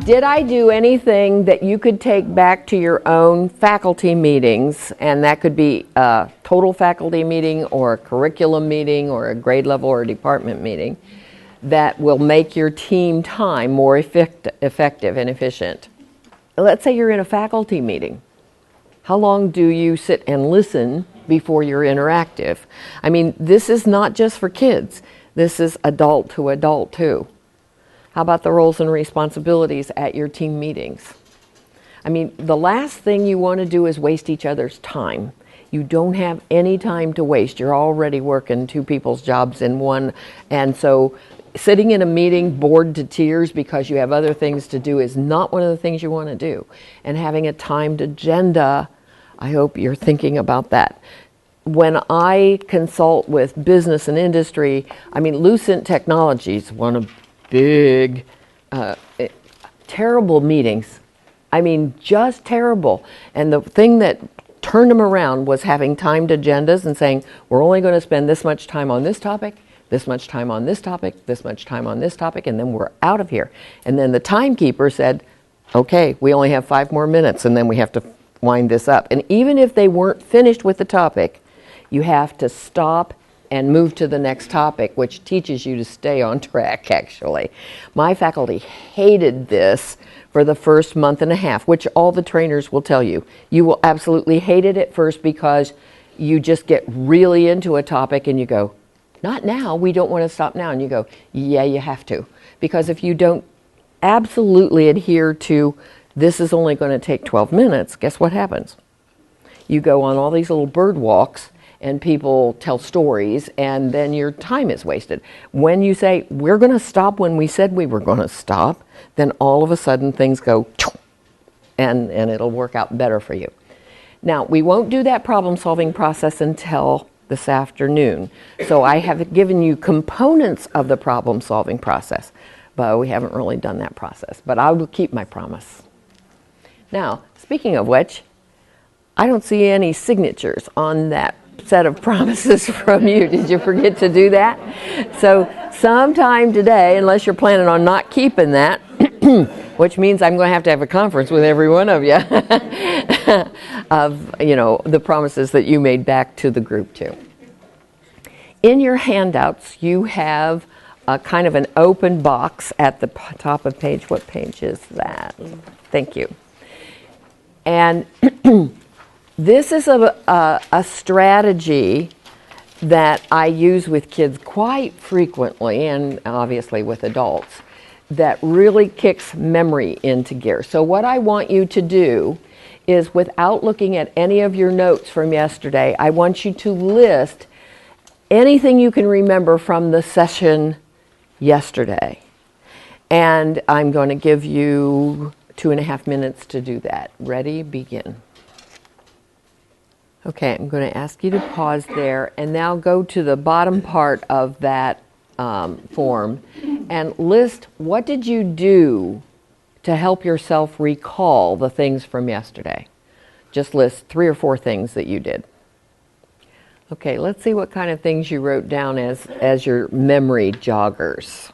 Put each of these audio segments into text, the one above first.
Did I do anything that you could take back to your own faculty meetings, and that could be a total faculty meeting or a curriculum meeting or a grade level or a department meeting, that will make your team time more effective and efficient? Let's say you're in a faculty meeting. How long do you sit and listen before you're interactive? I mean, this is not just for kids. This is adult to adult too. How about the roles and responsibilities at your team meetings? I mean, the last thing you want to do is waste each other's time. You don't have any time to waste. You're already working two people's jobs in one. And so sitting in a meeting bored to tears because you have other things to do is not one of the things you want to do. And having a timed agenda, I hope you're thinking about that. When I consult with business and industry, I mean, Lucent Technologies, one of big, terrible meetings. I mean, just terrible. And the thing that turned them around was having timed agendas and saying, we're only going to spend this much time on this topic, this much time on this topic, this much time on this topic, and then we're out of here. And then the timekeeper said, okay, we only have 5 more minutes, and then we have to wind this up. And even if they weren't finished with the topic, you have to stop and move to the next topic, which teaches you to stay on track, actually. My faculty hated this for the first month and a half, which all the trainers will tell you. You will absolutely hate it at first because you just get really into a topic and you go, not now, we don't want to stop now. And you go, yeah, you have to. Because if you don't absolutely adhere to, this is only going to take 12 minutes, guess what happens? You go on all these little bird walks and people tell stories, and then your time is wasted. When you say, we're going to stop when we said we were going to stop, then all of a sudden things go, and it'll work out better for you. Now, we won't do that problem-solving process until this afternoon. So I have given you components of the problem-solving process, but we haven't really done that process. But I will keep my promise. Now, speaking of which, I don't see any signatures on that set of promises from you. Did you forget to do that? So sometime today, unless you're planning on not keeping that, which means I'm going to have a conference with every one of you of, the promises that you made back to the group too. In your handouts, you have a kind of an open box at the top of page. What page is that? Thank you. And this is a strategy that I use with kids quite frequently, and obviously with adults, that really kicks memory into gear. So what I want you to do is, without looking at any of your notes from yesterday, I want you to list anything you can remember from the session yesterday. And I'm going to give you 2.5 minutes to do that. Ready? Begin. Okay, I'm going to ask you to pause there and now go to the bottom part of that form and list, what did you do to help yourself recall the things from yesterday? Just list 3 or 4 things that you did. Okay, let's see what kind of things you wrote down as your memory joggers.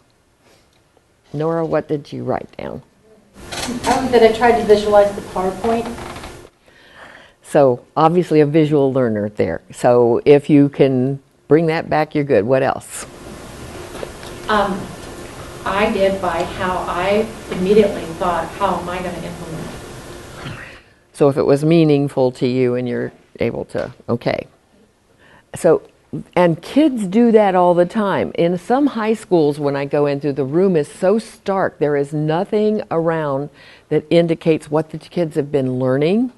Nora, what did you write down? That I tried to visualize the PowerPoint. So obviously a visual learner there. So if you can bring that back, you're good. What else? I did by how I immediately thought, how am I going to implement it? So if it was meaningful to you and you're able to, okay. So, and kids do that all the time. In some high schools, when I go in through, the room is so stark, there is nothing around that indicates what the kids have been learning.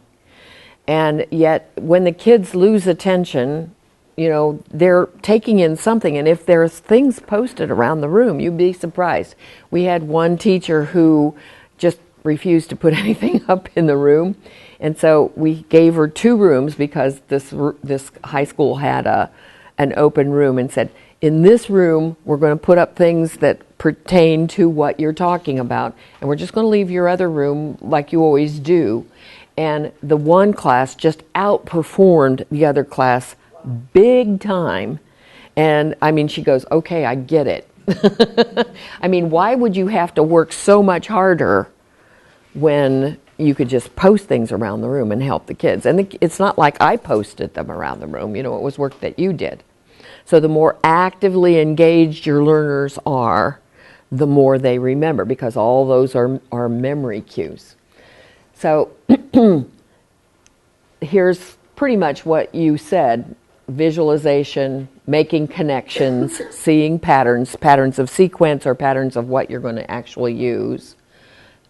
And yet, when the kids lose attention, they're taking in something. And if there's things posted around the room, you'd be surprised. We had one teacher who just refused to put anything up in the room. And so we gave her 2 rooms because this high school had an open room, and said, in this room, we're going to put up things that pertain to what you're talking about. And we're just going to leave your other room like you always do. And the one class just outperformed the other class big time. And I mean, she goes, okay, I get it. I mean, why would you have to work so much harder when you could just post things around the room and help the kids. And it's not like I posted them around the room, it was work that you did. So the more actively engaged your learners are, the more they remember, because all those are memory cues. So here's pretty much what you said: visualization, making connections, seeing patterns of sequence or patterns of what you're going to actually use,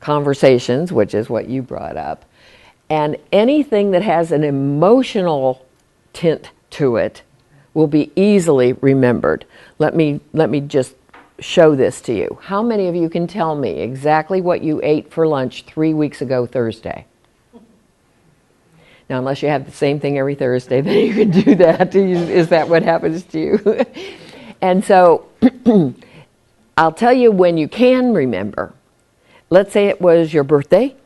conversations, which is what you brought up, and anything that has an emotional tint to it will be easily remembered. Let me just show this to you. How many of you can tell me exactly what you ate for lunch 3 weeks ago Thursday? Now, unless you have the same thing every Thursday, then you can do that. Is that what happens to you? And so I'll tell you when you can remember. Let's say it was your birthday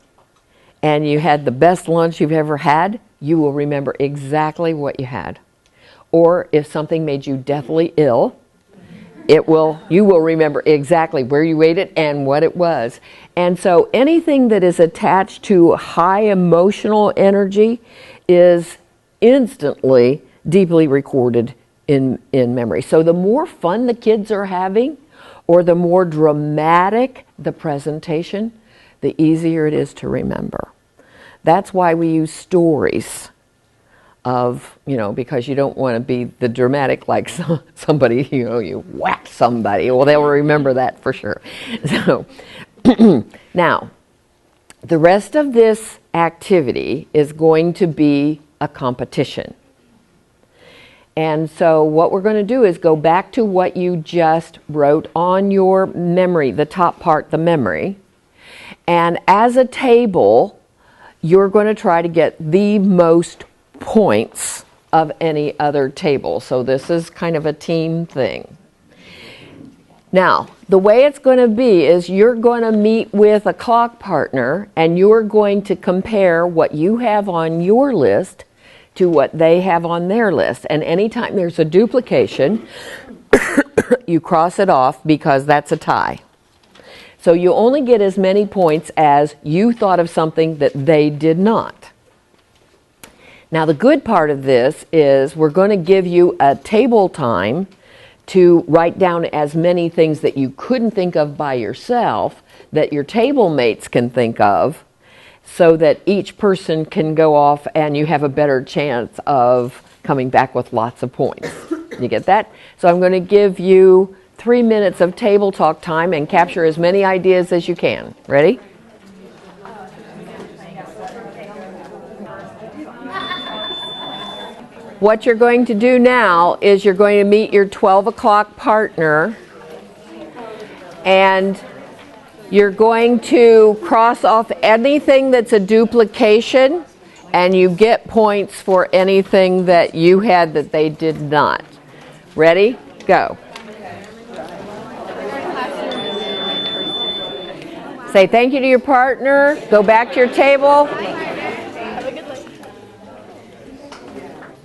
and you had the best lunch you've ever had. You will remember exactly what you had. Or if something made you deathly ill, you will remember exactly where you ate it and what it was. And so anything that is attached to high emotional energy is instantly deeply recorded in memory. So the more fun the kids are having, or the more dramatic the presentation, the easier it is to remember. That's why we use stories of, because you don't want to be the dramatic, like somebody, you whack somebody. Well, they'll remember that for sure. So now, the rest of this activity is going to be a competition. And so what we're going to do is go back to what you just wrote on your memory, the top part, the memory. And as a table, you're going to try to get the most points of any other table. So this is kind of a team thing. Now, the way it's going to be is you're going to meet with a clock partner and you're going to compare what you have on your list to what they have on their list. And anytime there's a duplication, you cross it off because that's a tie. So you only get as many points as you thought of something that they did not. Now, the good part of this is we're going to give you a table time to write down as many things that you couldn't think of by yourself that your table mates can think of, so that each person can go off and you have a better chance of coming back with lots of points. You get that? So I'm going to give you 3 minutes of table talk time and capture as many ideas as you can. Ready? What you're going to do now is you're going to meet your 12 o'clock partner and you're going to cross off anything that's a duplication, and you get points for anything that you had that they did not. Ready? Go. Say thank you to your partner. Go back to your table.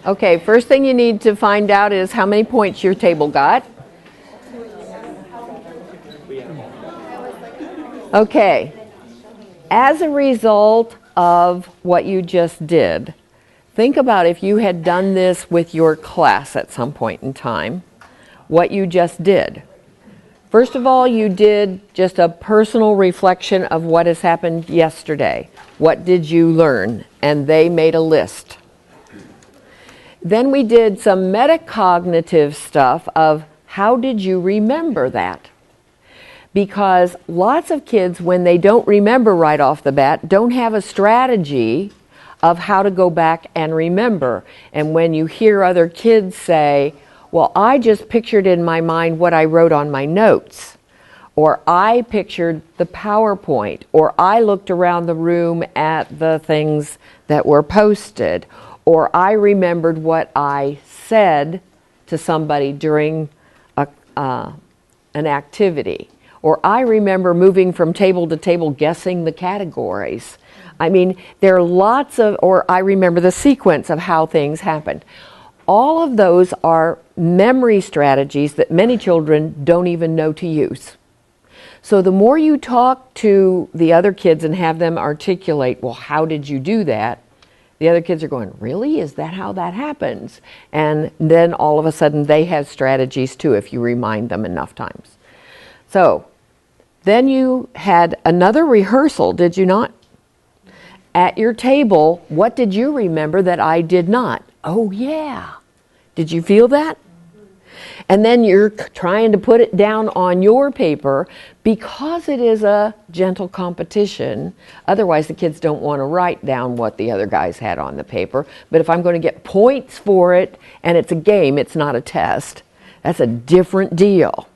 Okay, first thing you need to find out is how many points your table got. Okay, as a result of what you just did, think about if you had done this with your class at some point in time, what you just did. First of all, you did just a personal reflection of what has happened yesterday. What did you learn? And they made a list. Then we did some metacognitive stuff of how did you remember that? Because lots of kids, when they don't remember right off the bat, don't have a strategy of how to go back and remember. And when you hear other kids say, well, I just pictured in my mind what I wrote on my notes, or I pictured the PowerPoint, or I looked around the room at the things that were posted, or I remembered what I said to somebody during an activity. Or I remember moving from table to table guessing the categories. I mean, there are lots of, or I remember the sequence of how things happened. All of those are memory strategies that many children don't even know to use. So the more you talk to the other kids and have them articulate, well, how did you do that? The other kids are going, really? Is that how that happens? And then all of a sudden they have strategies too if you remind them enough times. So then you had another rehearsal, did you not? At your table, what did you remember that I did not? Oh yeah. Did you feel that? And then you're trying to put it down on your paper because it is a gentle competition. Otherwise, the kids don't want to write down what the other guys had on the paper. But if I'm going to get points for it, and it's a game, it's not a test, that's a different deal.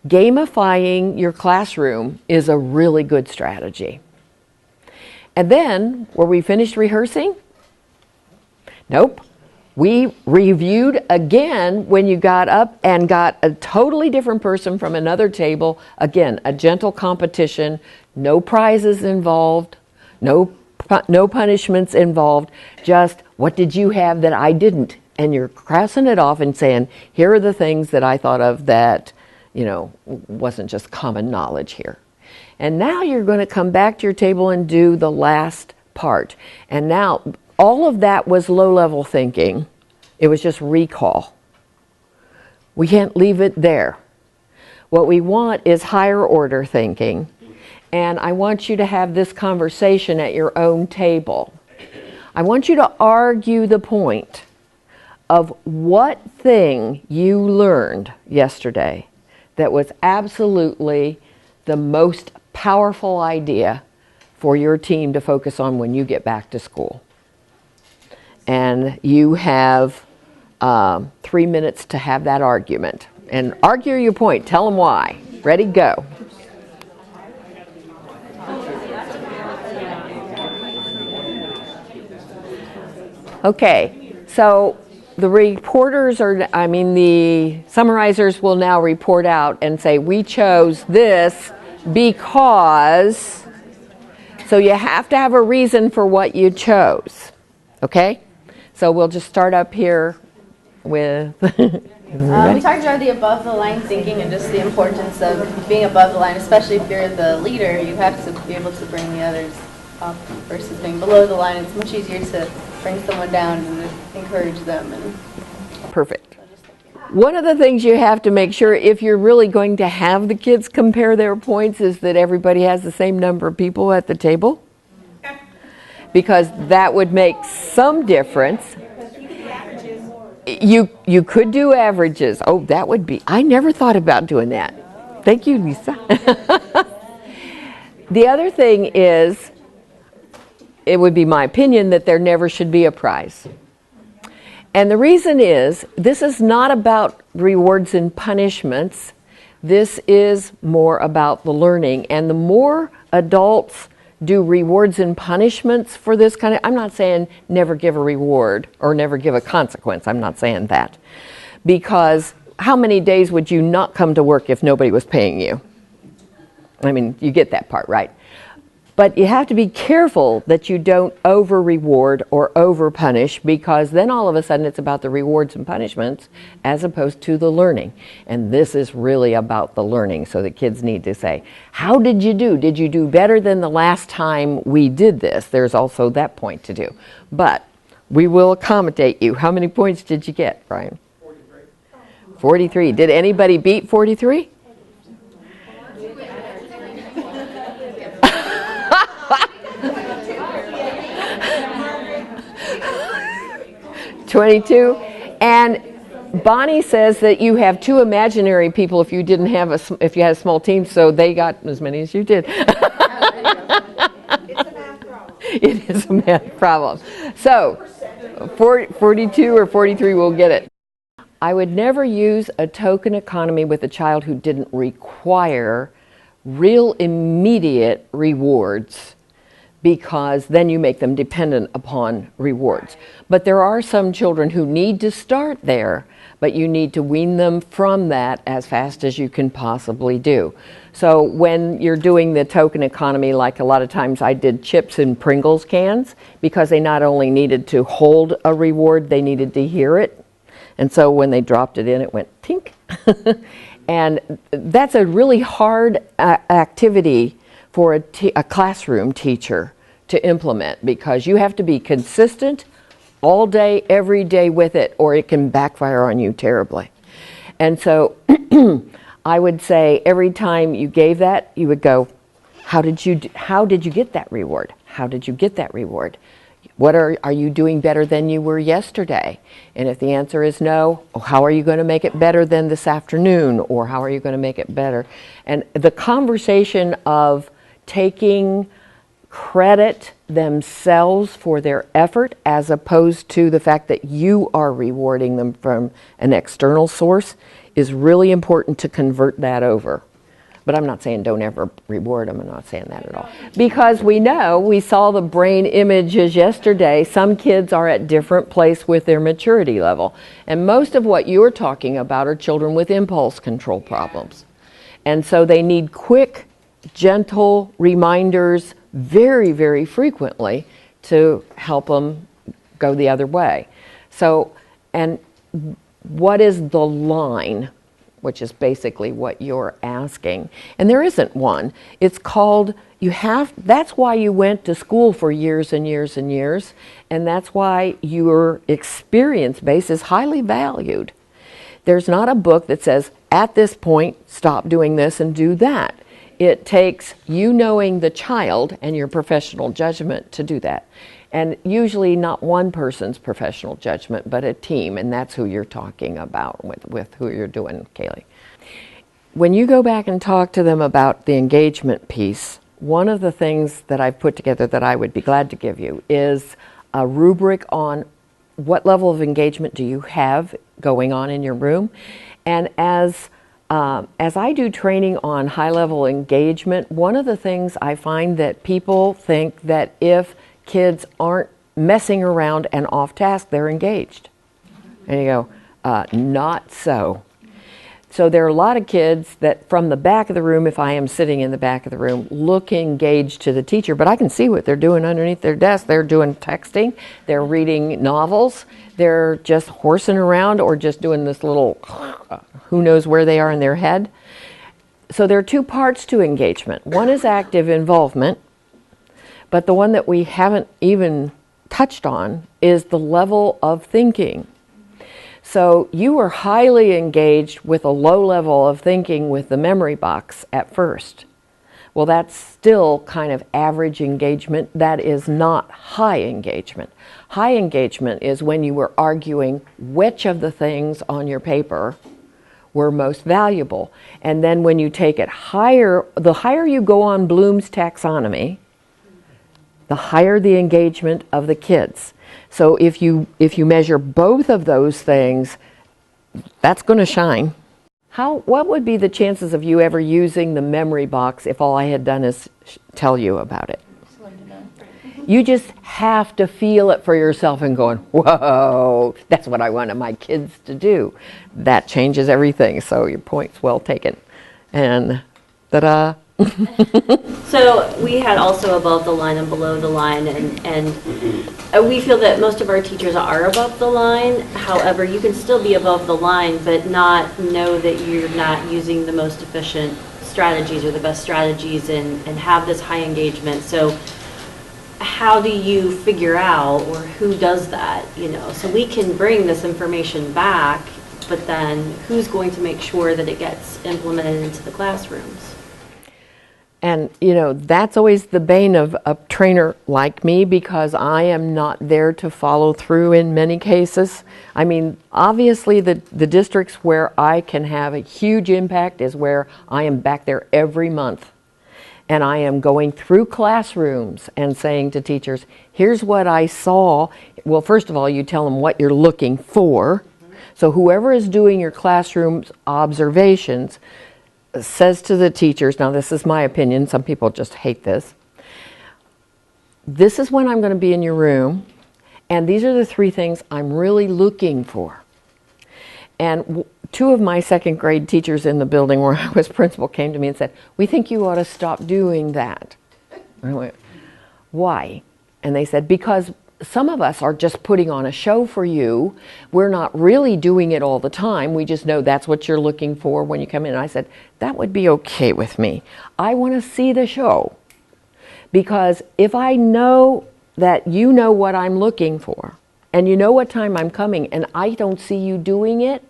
Gamifying your classroom is a really good strategy. And then, were we finished rehearsing? Nope. We reviewed again when you got up and got a totally different person from another table. Again, a gentle competition, no prizes involved, no punishments involved, just what did you have that I didn't? And you're crossing it off and saying, here are the things that I thought of that, wasn't just common knowledge here. And now you're going to come back to your table and do the last part. And now all of that was low-level thinking. It was just recall. We can't leave it there. What we want is higher order thinking. And I want you to have this conversation at your own table. I want you to argue the point of what thing you learned yesterday that was absolutely the most powerful idea for your team to focus on when you get back to school. And you have 3 minutes to have that argument. And argue your point. Tell them why. Ready, go. Okay, so the reporters the summarizers will now report out and say, we chose this because, so you have to have a reason for what you chose. Okay? So we'll just start up here with... We talked about the above the line thinking and just the importance of being above the line, especially if you're the leader. You have to be able to bring the others up versus being below the line. It's much easier to bring someone down and encourage them. Perfect. One of the things you have to make sure if you're really going to have the kids compare their points is that everybody has the same number of people at the table, because that would make some difference. You could do averages. Oh, that would be, I never thought about doing that. Thank you, Lisa. The other thing is, it would be my opinion that there never should be a prize. And the reason is, this is not about rewards and punishments. This is more about the learning. And the more adults do rewards and punishments for this kind of, I'm not saying never give a reward or never give a consequence. I'm not saying that. Because how many days would you not come to work if nobody was paying you? I mean, you get that part, right? But you have to be careful that you don't over-reward or over-punish, because then all of a sudden it's about the rewards and punishments as opposed to the learning. And this is really about the learning, so the kids need to say, how did you do? Did you do better than the last time we did this? There's also that point to do. But we will accommodate you. How many points did you get, Brian? 43. 43. Did anybody beat 43? 22. And Bonnie says that you have two imaginary people if you didn't have if you had a small team, so they got as many as you did. It's a math problem. It is a math problem. So 42 or 43 will get it. I would never use a token economy with a child who didn't require real immediate rewards, because then you make them dependent upon rewards. But there are some children who need to start there, but you need to wean them from that as fast as you can possibly do. So when you're doing the token economy, like a lot of times I did chips in Pringles cans, because they not only needed to hold a reward, they needed to hear it. And so when they dropped it in, it went tink. And that's a really hard activity for a classroom teacher to implement, because you have to be consistent all day, every day with it, or it can backfire on you terribly. And so I would say every time you gave that, you would go, how did you get that reward? How did you get that reward? What are you doing better than you were yesterday? And if the answer is no, how are you going to make it better than this afternoon? Or how are you going to make it better? And the conversation of taking credit themselves for their effort, as opposed to the fact that you are rewarding them from an external source, is really important to convert that over. But I'm not saying don't ever reward them. I'm not saying that at all. Because we saw the brain images yesterday. Some kids are at different place with their maturity level. And most of what you're talking about are children with impulse control problems. And so they need quick, gentle reminders very, very frequently to help them go the other way. So, and what is the line? Which is basically what you're asking. And there isn't one. It's called, that's why you went to school for years and years and years, and that's why your experience base is highly valued. There's not a book that says, at this point, stop doing this and do that. It takes you knowing the child and your professional judgment to do that. And usually not one person's professional judgment, but a team, and that's who you're talking about with who you're doing, Kaylee. When you go back and talk to them about the engagement piece, one of the things that I've put together that I would be glad to give you is a rubric on what level of engagement do you have going on in your room. And as I do training on high-level engagement, one of the things I find that people think that if kids aren't messing around and off task, they're engaged. And you go, not so. So there are a lot of kids that from the back of the room, if I am sitting in the back of the room, look engaged to the teacher, but I can see what they're doing underneath their desk. They're doing texting, they're reading novels, they're just horsing around or just doing this little, who knows where they are in their head. So there are two parts to engagement. One is active involvement, but the one that we haven't even touched on is the level of thinking. So you were highly engaged with a low level of thinking with the memory box at first. Well, that's still kind of average engagement. That is not high engagement. High engagement is when you were arguing which of the things on your paper were most valuable. And then when you take it higher, the higher you go on Bloom's taxonomy, the higher the engagement of the kids. So if you measure both of those things, that's going to shine. What would be the chances of you ever using the memory box if all I had done is tell you about it? You just have to feel it for yourself and going, whoa, that's what I wanted my kids to do. That changes everything. So your point's well taken. And ta-da. So we had also above the line and below the line, and we feel that most of our teachers are above the line. However, you can still be above the line, but not know that you're not using the most efficient strategies or the best strategies and have this high engagement. So how do you figure out, or who does that? So we can bring this information back, but then who's going to make sure that it gets implemented into the classrooms? And, that's always the bane of a trainer like me, because I am not there to follow through in many cases. I mean, obviously the districts where I can have a huge impact is where I am back there every month. And I am going through classrooms and saying to teachers, here's what I saw. Well, first of all, you tell them what you're looking for. So whoever is doing your classroom observations says to the teachers, now this is my opinion, some people just hate this, this is when I'm going to be in your room, and these are the three things I'm really looking for. And two of my second grade teachers in the building where I was principal came to me and said, we think you ought to stop doing that. I went, why? And they said, because some of us are just putting on a show for you. We're not really doing it all the time. We just know that's what you're looking for when you come in. And I said, that would be okay with me. I want to see the show. Because if I know that you know what I'm looking for, and you know what time I'm coming, and I don't see you doing it,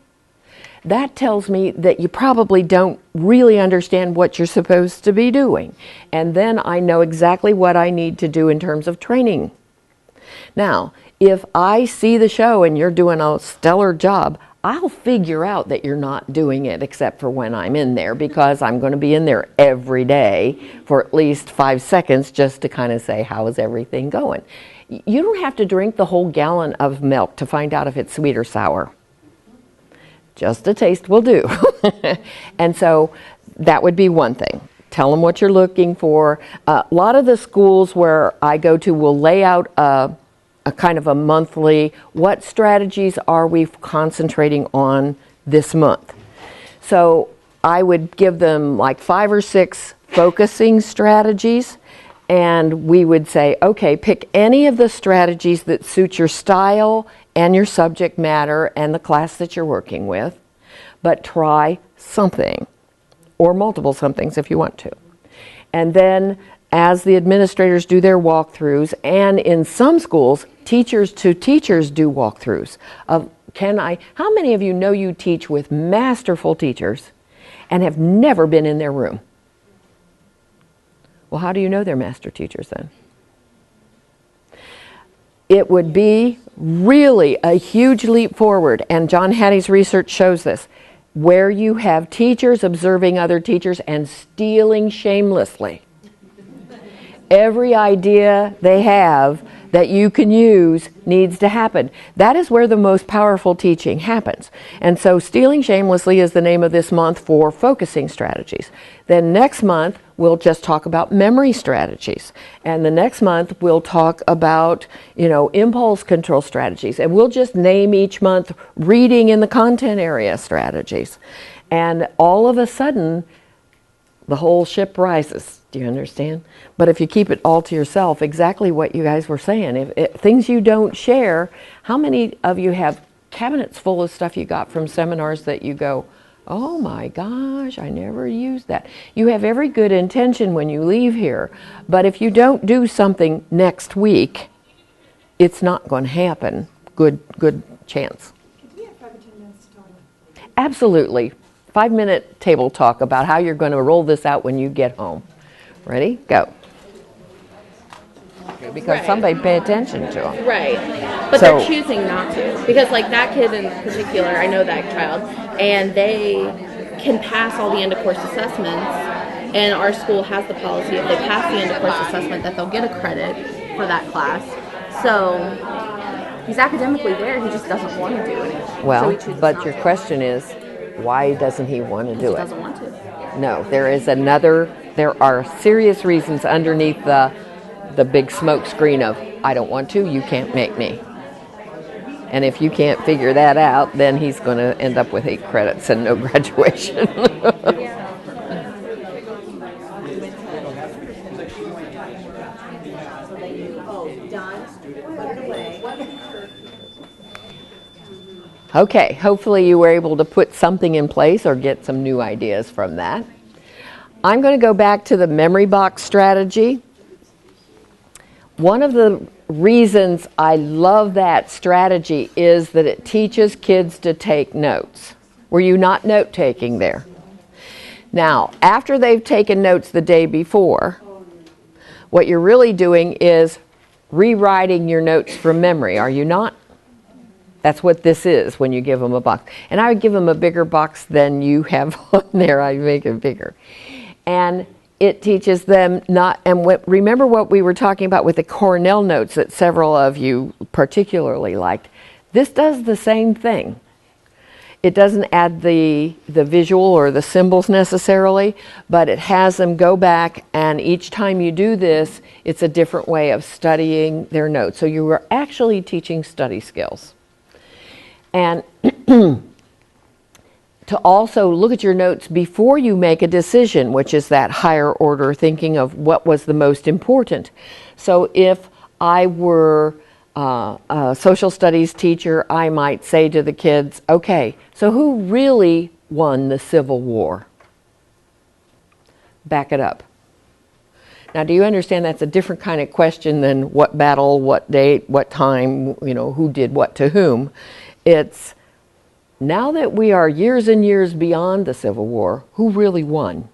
that tells me that you probably don't really understand what you're supposed to be doing. And then I know exactly what I need to do in terms of training. Now, if I see the show and you're doing a stellar job, I'll figure out that you're not doing it except for when I'm in there, because I'm going to be in there every day for at least 5 seconds just to kind of say, how is everything going? You don't have to drink the whole gallon of milk to find out if it's sweet or sour. Just a taste will do. And so that would be one thing. Tell them what you're looking for. A lot of the schools where I go to will lay out a kind of a monthly, what strategies are we concentrating on this month? So I would give them like 5 or 6 focusing strategies, and we would say, okay, pick any of the strategies that suit your style and your subject matter and the class that you're working with, but try something, or multiple somethings if you want to. And then as the administrators do their walkthroughs, and in some schools, teachers to teachers do walkthroughs of, how many of you know you teach with masterful teachers and have never been in their room? Well, how do you know they're master teachers then? It would be really a huge leap forward, and John Hattie's research shows this, where you have teachers observing other teachers and stealing shamelessly. Every idea they have that you can use needs to happen. That is where the most powerful teaching happens. And so Stealing Shamelessly is the name of this month for focusing strategies. Then next month, we'll just talk about memory strategies. And the next month, we'll talk about, impulse control strategies. And we'll just name each month reading in the content area strategies. And all of a sudden, the whole ship rises. Do you understand? But if you keep it all to yourself, exactly what you guys were saying, if things you don't share, how many of you have cabinets full of stuff you got from seminars that you go, oh my gosh, I never used that. You have every good intention when you leave here, but if you don't do something next week, it's not going to happen. Good chance. Could we have 5 or 10 minutes to talk? Absolutely. 5-minute table talk about how you're going to roll this out when you get home. Ready? Go. Because somebody pay attention to them. Right. But So- they're choosing not to. Because like that kid in particular, I know that child, and they can pass all the end of course assessments, and our school has the policy if they pass the end of course assessment that they'll get a credit for that class. So he's academically there, he just doesn't want to do it. So Well, he chooses but not your to. question is, why doesn't he want to He do it? doesn't want to. No, there are serious reasons underneath the big smoke screen of, I don't want to, you can't make me. And if you can't figure that out, then he's going to end up with 8 credits and no graduation. Okay, hopefully you were able to put something in place or get some new ideas from that. I'm going to go back to the memory box strategy. One of the reasons I love that strategy is that it teaches kids to take notes. Were you not note-taking there? Now, after they've taken notes the day before, what you're really doing is rewriting your notes from memory, are you not? That's what this is when you give them a box. And I would give them a bigger box than you have on there. I make it bigger. And it teaches them not, and remember what we were talking about with the Cornell notes that several of you particularly liked. This does the same thing. It doesn't add the visual or the symbols necessarily, but it has them go back, and each time you do this, it's a different way of studying their notes. So you are actually teaching study skills. And to also look at your notes before you make a decision, which is that higher order thinking of what was the most important. So if I were a social studies teacher, I might say to the kids, okay, so who really won the Civil War? Back it up. Now, do you understand that's a different kind of question than what battle, what date, what time, who did what to whom? It's now that we are years and years beyond the Civil War, who really won?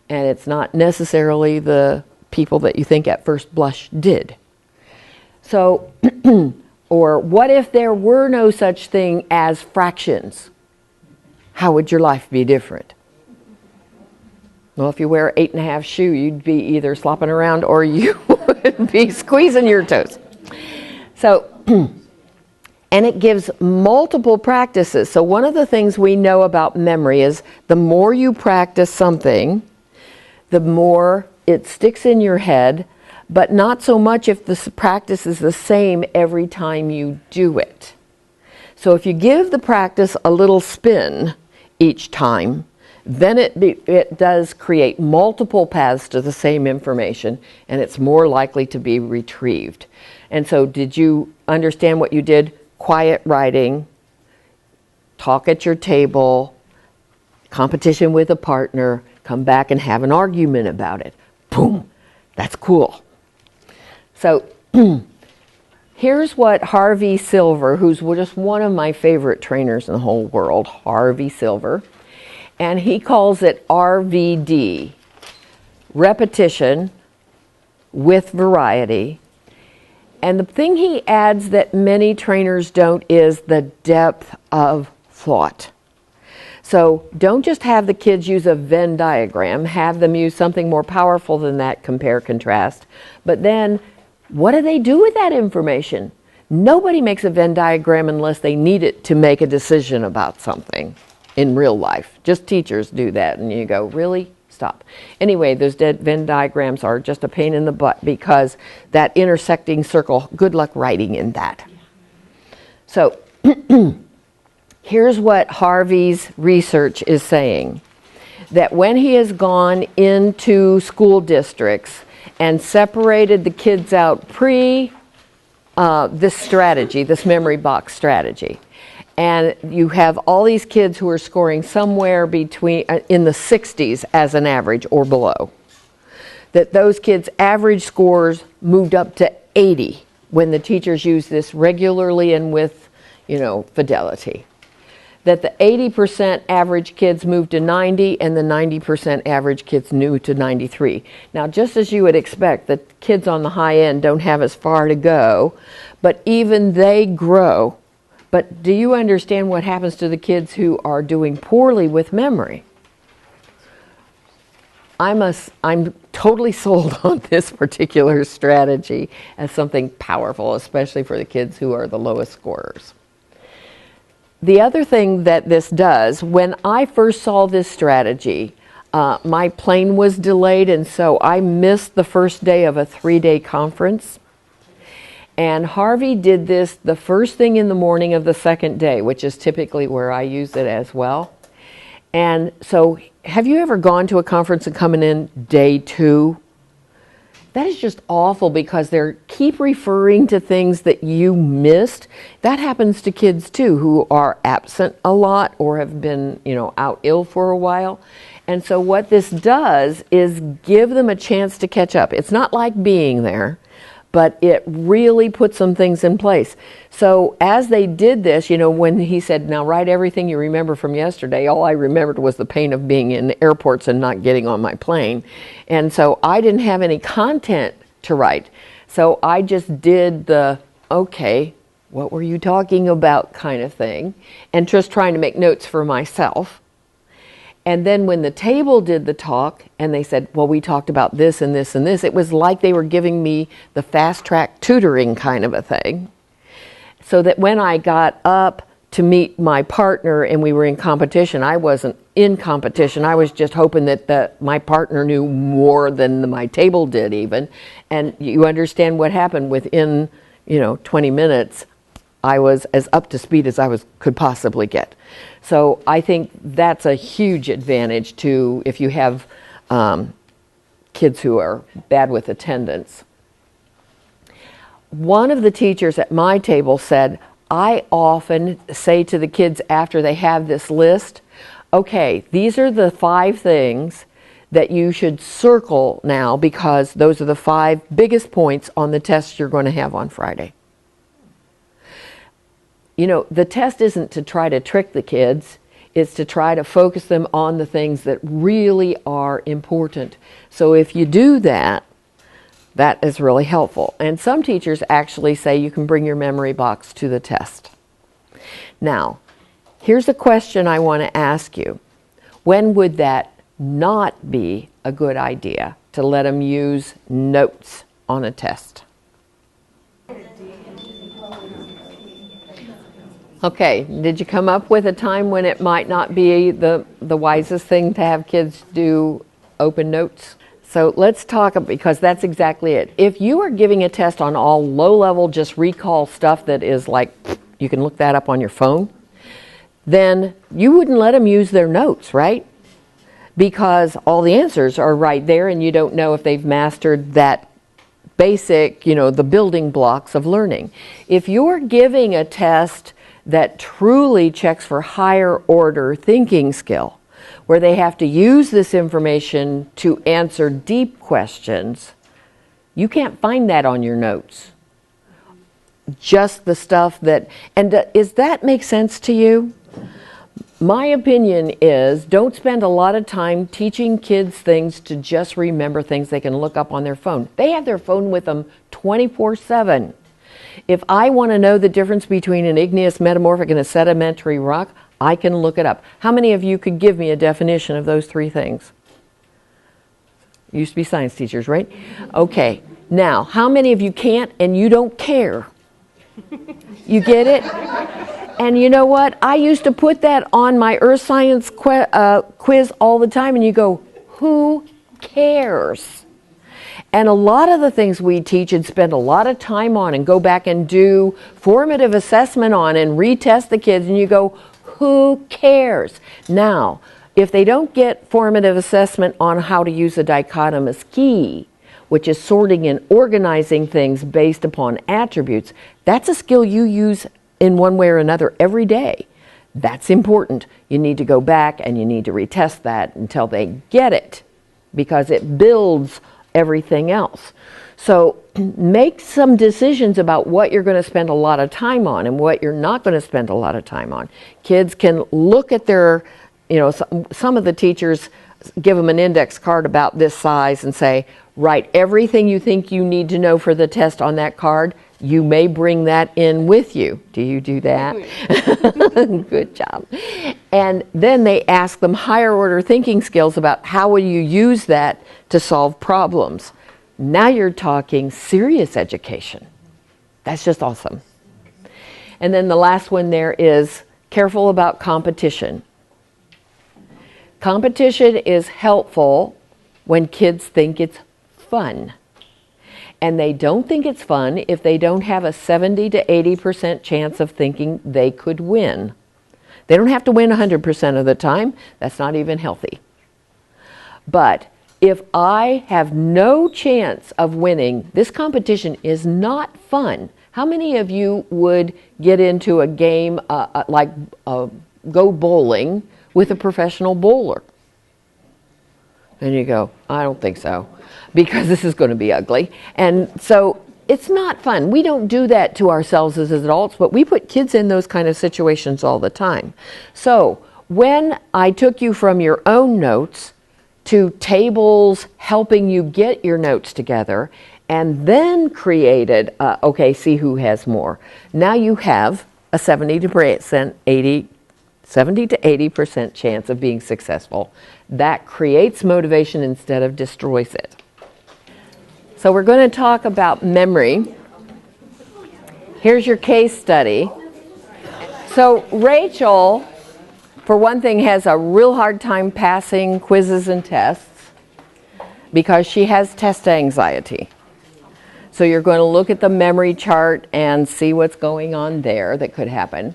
And it's not necessarily the people that you think at first blush did. So, or what if there were no such thing as fractions? How would your life be different? Well, if you wear 8.5 shoe, you'd be either slopping around or you would be squeezing your toes. So, and it gives multiple practices. So one of the things we know about memory is the more you practice something, the more it sticks in your head, but not so much if the practice is the same every time you do it. So if you give the practice a little spin each time, then it does create multiple paths to the same information, and it's more likely to be retrieved. And so did you understand what you did? Quiet writing, talk at your table, competition with a partner, come back and have an argument about it. Boom, that's cool. So here's what Harvey Silver, who's just one of my favorite trainers in the whole world, Harvey Silver, and he calls it RVD, repetition with variety. And the thing he adds that many trainers don't is the depth of thought. So don't just have the kids use a Venn diagram, have them use something more powerful than that, compare, contrast. But then, what do they do with that information? Nobody makes a Venn diagram unless they need it to make a decision about something in real life. Just teachers do that, and you go, really? Stop. Anyway, those Venn diagrams are just a pain in the butt because that intersecting circle, good luck writing in that. So here's what Harvey's research is saying, that when he has gone into school districts and separated the kids out this strategy, this memory box strategy, and you have all these kids who are scoring somewhere between in the 60s as an average or below, that those kids' average scores moved up to 80 when the teachers use this regularly and with, fidelity. That the 80% average kids moved to 90 and the 90% average kids moved to 93. Now, just as you would expect, the kids on the high end don't have as far to go, but even they grow. But do you understand what happens to the kids who are doing poorly with memory? I'm totally sold on this particular strategy as something powerful, especially for the kids who are the lowest scorers. The other thing that this does, when I first saw this strategy, my plane was delayed, and so I missed the first day of a 3-day conference. And Harvey did this the first thing in the morning of the second day, which is typically where I use it as well. And so, have you ever gone to a conference and coming in day 2? That is just awful because they keep referring to things that you missed. That happens to kids too who are absent a lot or have been, out ill for a while. And so what this does is give them a chance to catch up. It's not like being there, but it really put some things in place. So as they did this, when he said, now write everything you remember from yesterday, all I remembered was the pain of being in airports and not getting on my plane. And so I didn't have any content to write. So I just did the, okay, what were you talking about kind of thing, and just trying to make notes for myself. And then when the table did the talk and they said, well, we talked about this and this and this, it was like they were giving me the fast track tutoring kind of a thing. So that when I got up to meet my partner and we were in competition, I wasn't in competition. I was just hoping that my partner knew more than my table did even. And you understand what happened within, 20 minutes. I was as up to speed as I could possibly get. So I think that's a huge advantage to if you have kids who are bad with attendance. one of the teachers at my table said, I often say to the kids after they have this list, okay, these are the 5 things that you should circle now because those are the 5 biggest points on the test you're going to have on Friday. You know, the test isn't to try to trick the kids, it's to try to focus them on the things that really are important. So if you do that, that is really helpful. And some teachers actually say you can bring your memory box to the test. Now, here's a question I want to ask you. When would that not be a good idea to let them use notes on a test? Okay, did you come up with a time when it might not be the wisest thing to have kids do open notes? So let's talk, because that's exactly it. If you are giving a test on all low-level, just recall stuff that is like, you can look that up on your phone, then you wouldn't let them use their notes, right? Because all the answers are right there and you don't know if they've mastered that basic, the building blocks of learning. If you're giving a test that truly checks for higher order thinking skill, where they have to use this information to answer deep questions, you can't find that on your notes. Just the stuff that, and does that make sense to you? My opinion is don't spend a lot of time teaching kids things to just remember things they can look up on their phone. They have their phone with them 24/7. If I want to know the difference between an igneous metamorphic and a sedimentary rock, I can look it up. How many of you could give me a definition of those 3 things? Used to be science teachers, right? Okay. Now, how many of you can't and you don't care? You get it? And you know what? I used to put that on my earth science quiz all the time, and you go, who cares? And a lot of the things we teach and spend a lot of time on and go back and do formative assessment on and retest the kids, and you go, who cares? Now, if they don't get formative assessment on how to use a dichotomous key, which is sorting and organizing things based upon attributes, that's a skill you use in one way or another every day. That's important. You need to go back and you need to retest that until they get it, because it builds everything else. So make some decisions about what you're going to spend a lot of time on and what you're not going to spend a lot of time on. Kids can look at their, some of the teachers give them an index card about this size and say, write everything you think you need to know for the test on that card. You may bring that in with you. Do you do that? Good job. And then they ask them higher order thinking skills about how will you use that to solve problems. Now you're talking serious education. That's just awesome. And then the last one there is careful about competition. Competition is helpful when kids think it's fun. And they don't think it's fun if they don't have a 70 to 80% chance of thinking they could win. They don't have to win 100% of the time. That's not even healthy. But if I have no chance of winning, this competition is not fun. How many of you would get into a game like go bowling with a professional bowler? And you go, I don't think so, because this is going to be ugly. And so it's not fun. We don't do that to ourselves as adults, but we put kids in those kind of situations all the time. So when I took you from your own notes to tables helping you get your notes together, and then created, see who has more. Now you have a 70 to 80% chance of being successful. That creates motivation instead of destroys it. So we're going to talk about memory. Here's your case study. So Rachel, for one thing, has a real hard time passing quizzes and tests because she has test anxiety. So you're going to look at the memory chart and see what's going on there that could happen.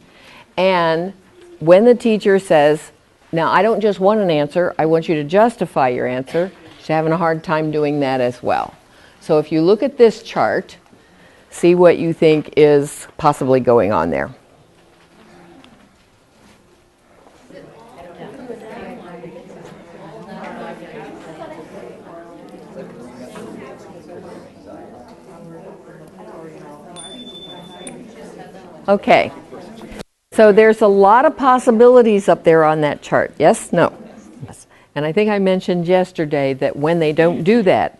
And when the teacher says, now I don't just want an answer, I want you to justify your answer, she's having a hard time doing that as well. So if you look at this chart, see what you think is possibly going on there. Okay, so there's a lot of possibilities up there on that chart. Yes, no? Yes. And I think I mentioned yesterday that when they don't do that,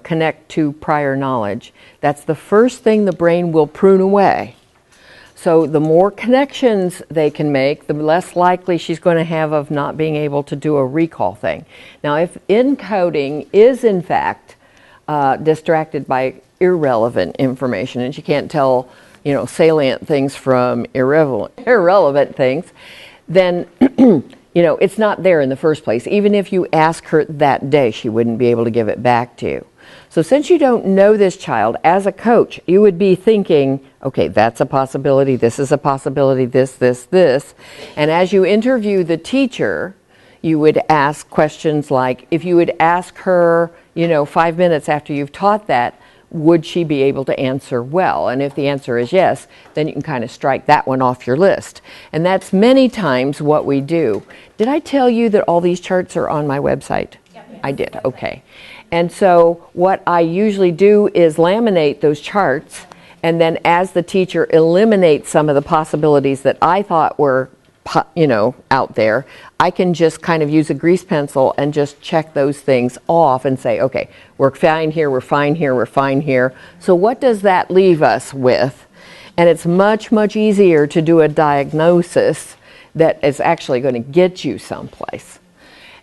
connect to prior knowledge, that's the first thing the brain will prune away. So the more connections they can make, the less likely she's going to have of not being able to do a recall thing. Now, if encoding is in fact distracted by irrelevant information, and she can't tell salient things from irrelevant things, then it's not there in the first place. Even if you ask her that day, she wouldn't be able to give it back to you. So since you don't know this child, as a coach, you would be thinking, okay, that's a possibility, this is a possibility, this. And as you interview the teacher, you would ask questions like, if you would ask her, 5 minutes after you've taught that, would she be able to answer well? And if the answer is yes, then you can kind of strike that one off your list. And that's many times what we do. Did I tell you that all these charts are on my website? Yep. I did, okay. And so what I usually do is laminate those charts, and then as the teacher eliminates some of the possibilities that I thought were out there, I can just kind of use a grease pencil and just check those things off and say, okay, we're fine here, we're fine here, we're fine here. So what does that leave us with? And it's much, much easier to do a diagnosis that is actually going to get you someplace.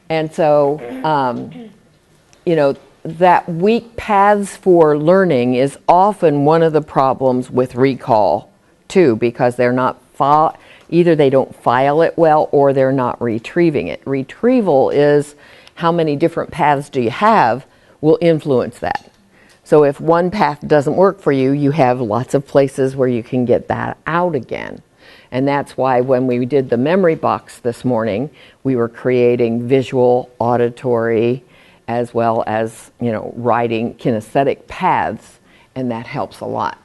And so, that weak paths for learning is often one of the problems with recall too, because they're not either they don't file it well or they're not retrieving it. Retrieval is how many different paths do you have will influence that. So if one path doesn't work for you, you have lots of places where you can get that out again. And that's why when we did the memory box this morning, we were creating visual, auditory, as well as, writing kinesthetic paths, and that helps a lot.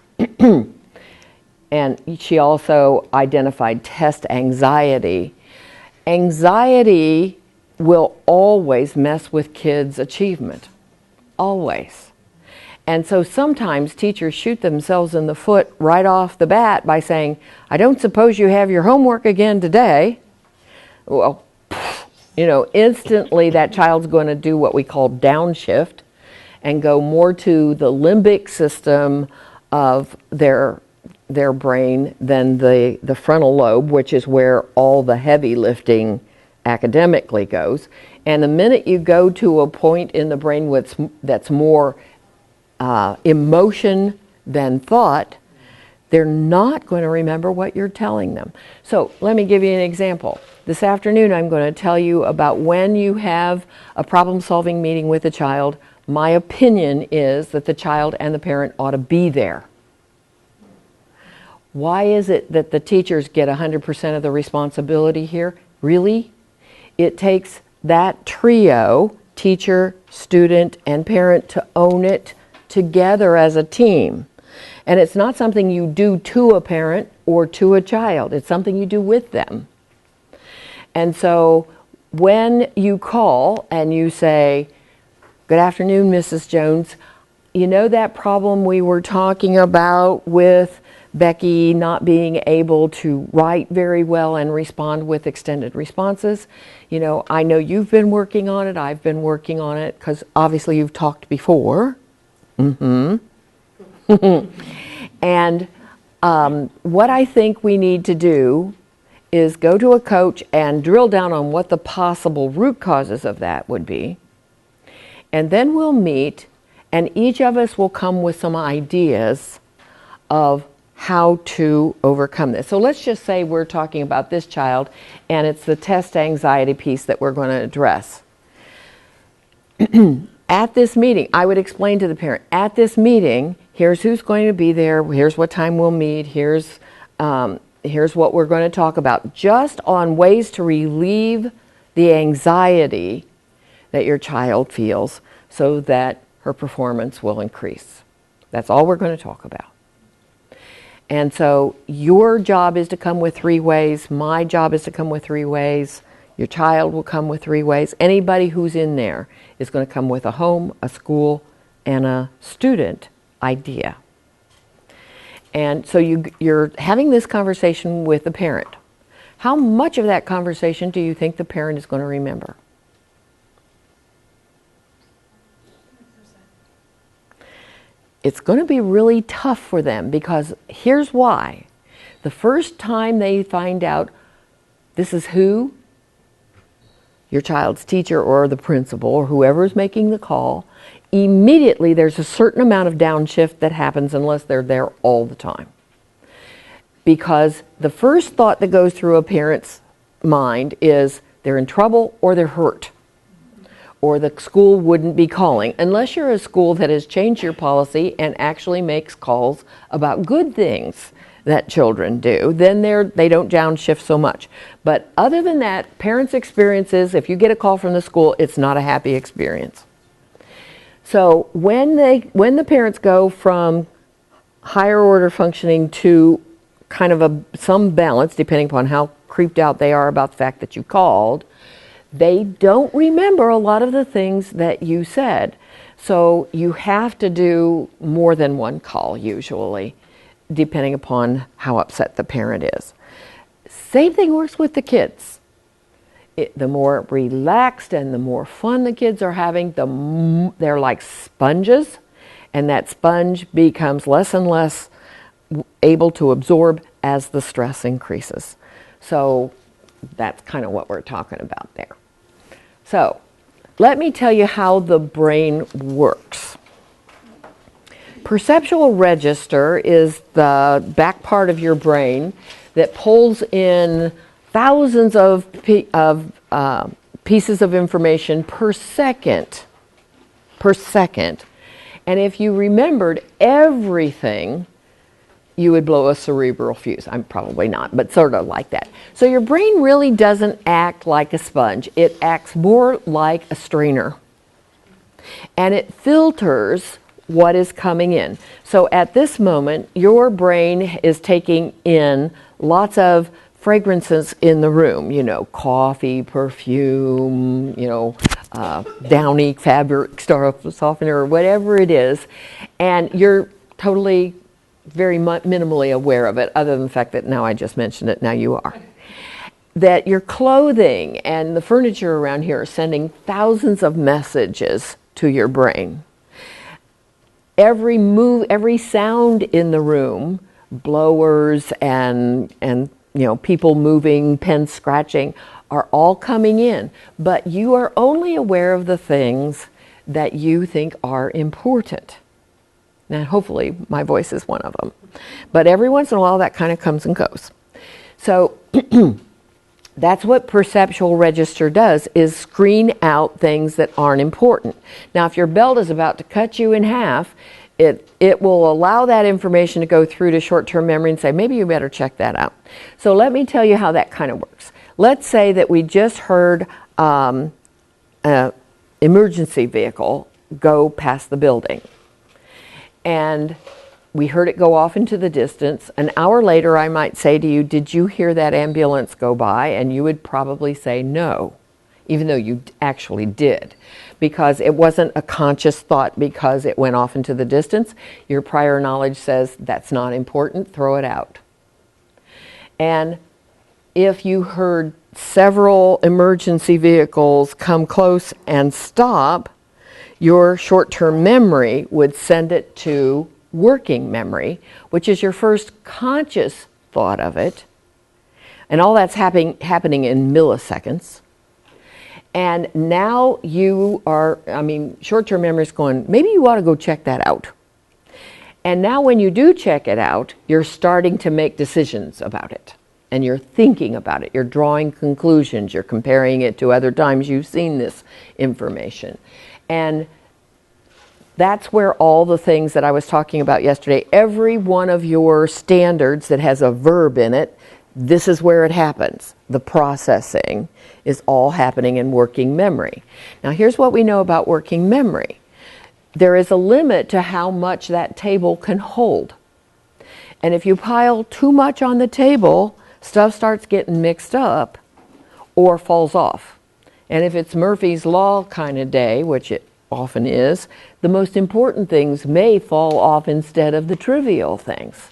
And she also identified test anxiety. Anxiety will always mess with kids' achievement, always. And so sometimes teachers shoot themselves in the foot right off the bat by saying, I don't suppose you have your homework again today. Well, instantly that child's going to do what we call downshift and go more to the limbic system of their brain than the frontal lobe, which is where all the heavy lifting academically goes. And the minute you go to a point in the brain that's more emotion than thought, they're not going to remember what you're telling them. So let me give you an example. This afternoon I'm going to tell you about when you have a problem-solving meeting with a child. My opinion is that the child and the parent ought to be there. Why is it that the teachers get 100% of the responsibility here? Really? It takes that trio, teacher, student, and parent, to own it together as a team. And it's not something you do to a parent or to a child. It's something you do with them. And so when you call and you say, good afternoon, Mrs. Jones, that problem we were talking about with Becky not being able to write very well and respond with extended responses. I know you've been working on it, I've been working on it, because obviously you've talked before. And what I think we need to do is go to a coach and drill down on what the possible root causes of that would be. And then we'll meet, and each of us will come with some ideas of how to overcome this. So let's just say we're talking about this child, and it's the test anxiety piece that we're going to address. At this meeting, I would explain to the parent, at this meeting, here's who's going to be there, here's what time we'll meet, here's what we're going to talk about, just on ways to relieve the anxiety that your child feels so that her performance will increase. That's all we're going to talk about. And so your job is to come with 3 ways. My job is to come with 3 ways. Your child will come with 3 ways. Anybody who's in there is going to come with a home, a school, and a student idea. And so you're having this conversation with the parent. How much of that conversation do you think the parent is going to remember? It's going to be really tough for them, because here's why. The first time they find out this is who, your child's teacher or the principal or whoever is making the call, immediately there's a certain amount of downshift that happens unless they're there all the time. Because the first thought that goes through a parent's mind is they're in trouble or they're hurt, or the school wouldn't be calling. Unless you're a school that has changed your policy and actually makes calls about good things that children do, then they don't downshift so much. But other than that, parents' experiences, if you get a call from the school, it's not a happy experience. So when the parents go from higher order functioning to kind of some balance, depending upon how creeped out they are about the fact that you called, they don't remember a lot of the things that you said. So you have to do more than one call usually, depending upon how upset the parent is. Same thing works with the kids. The more relaxed and the more fun the kids are having, they're like sponges, and that sponge becomes less and less able to absorb as the stress increases. So that's kind of what we're talking about there. So let me tell you how the brain works. Perceptual register is the back part of your brain that pulls in thousands of pieces of information per second. And if you remembered everything, you would blow a cerebral fuse. I'm probably not, but sort of like that. So your brain really doesn't act like a sponge. It acts more like a strainer. And it filters what is coming in. So at this moment, your brain is taking in lots of fragrances in the room, coffee, perfume, Downy fabric softener, or whatever it is. And you're totally very minimally aware of it, other than the fact that now I just mentioned it, now you are. That your clothing and the furniture around here are sending thousands of messages to your brain. Every move, every sound in the room, blowers and people moving, pens scratching, are all coming in. But you are only aware of the things that you think are important. And hopefully my voice is one of them. But every once in a while that kind of comes and goes. So that's what perceptual register does, is screen out things that aren't important. Now if your belt is about to cut you in half, it will allow that information to go through to short-term memory and say, maybe you better check that out. So let me tell you how that kind of works. Let's say that we just heard an emergency vehicle go past the building. And we heard it go off into the distance. An hour later, I might say to you, did you hear that ambulance go by? And you would probably say no, even though you actually did, because it wasn't a conscious thought because it went off into the distance. Your prior knowledge says that's not important, throw it out. And if you heard several emergency vehicles come close and stop, your short-term memory would send it to working memory, which is your first conscious thought of it. And all that's happening in milliseconds. And now you are, short-term memory is going, maybe you ought to go check that out. And now when you do check it out, you're starting to make decisions about it. And you're thinking about it. You're drawing conclusions. You're comparing it to other times you've seen this information. And that's where all the things that I was talking about yesterday, every one of your standards that has a verb in it, this is where it happens. The processing is all happening in working memory. Now here's what we know about working memory. There is a limit to how much that table can hold. And if you pile too much on the table, stuff starts getting mixed up or falls off. And if it's Murphy's Law kind of day, which it often is, the most important things may fall off instead of the trivial things.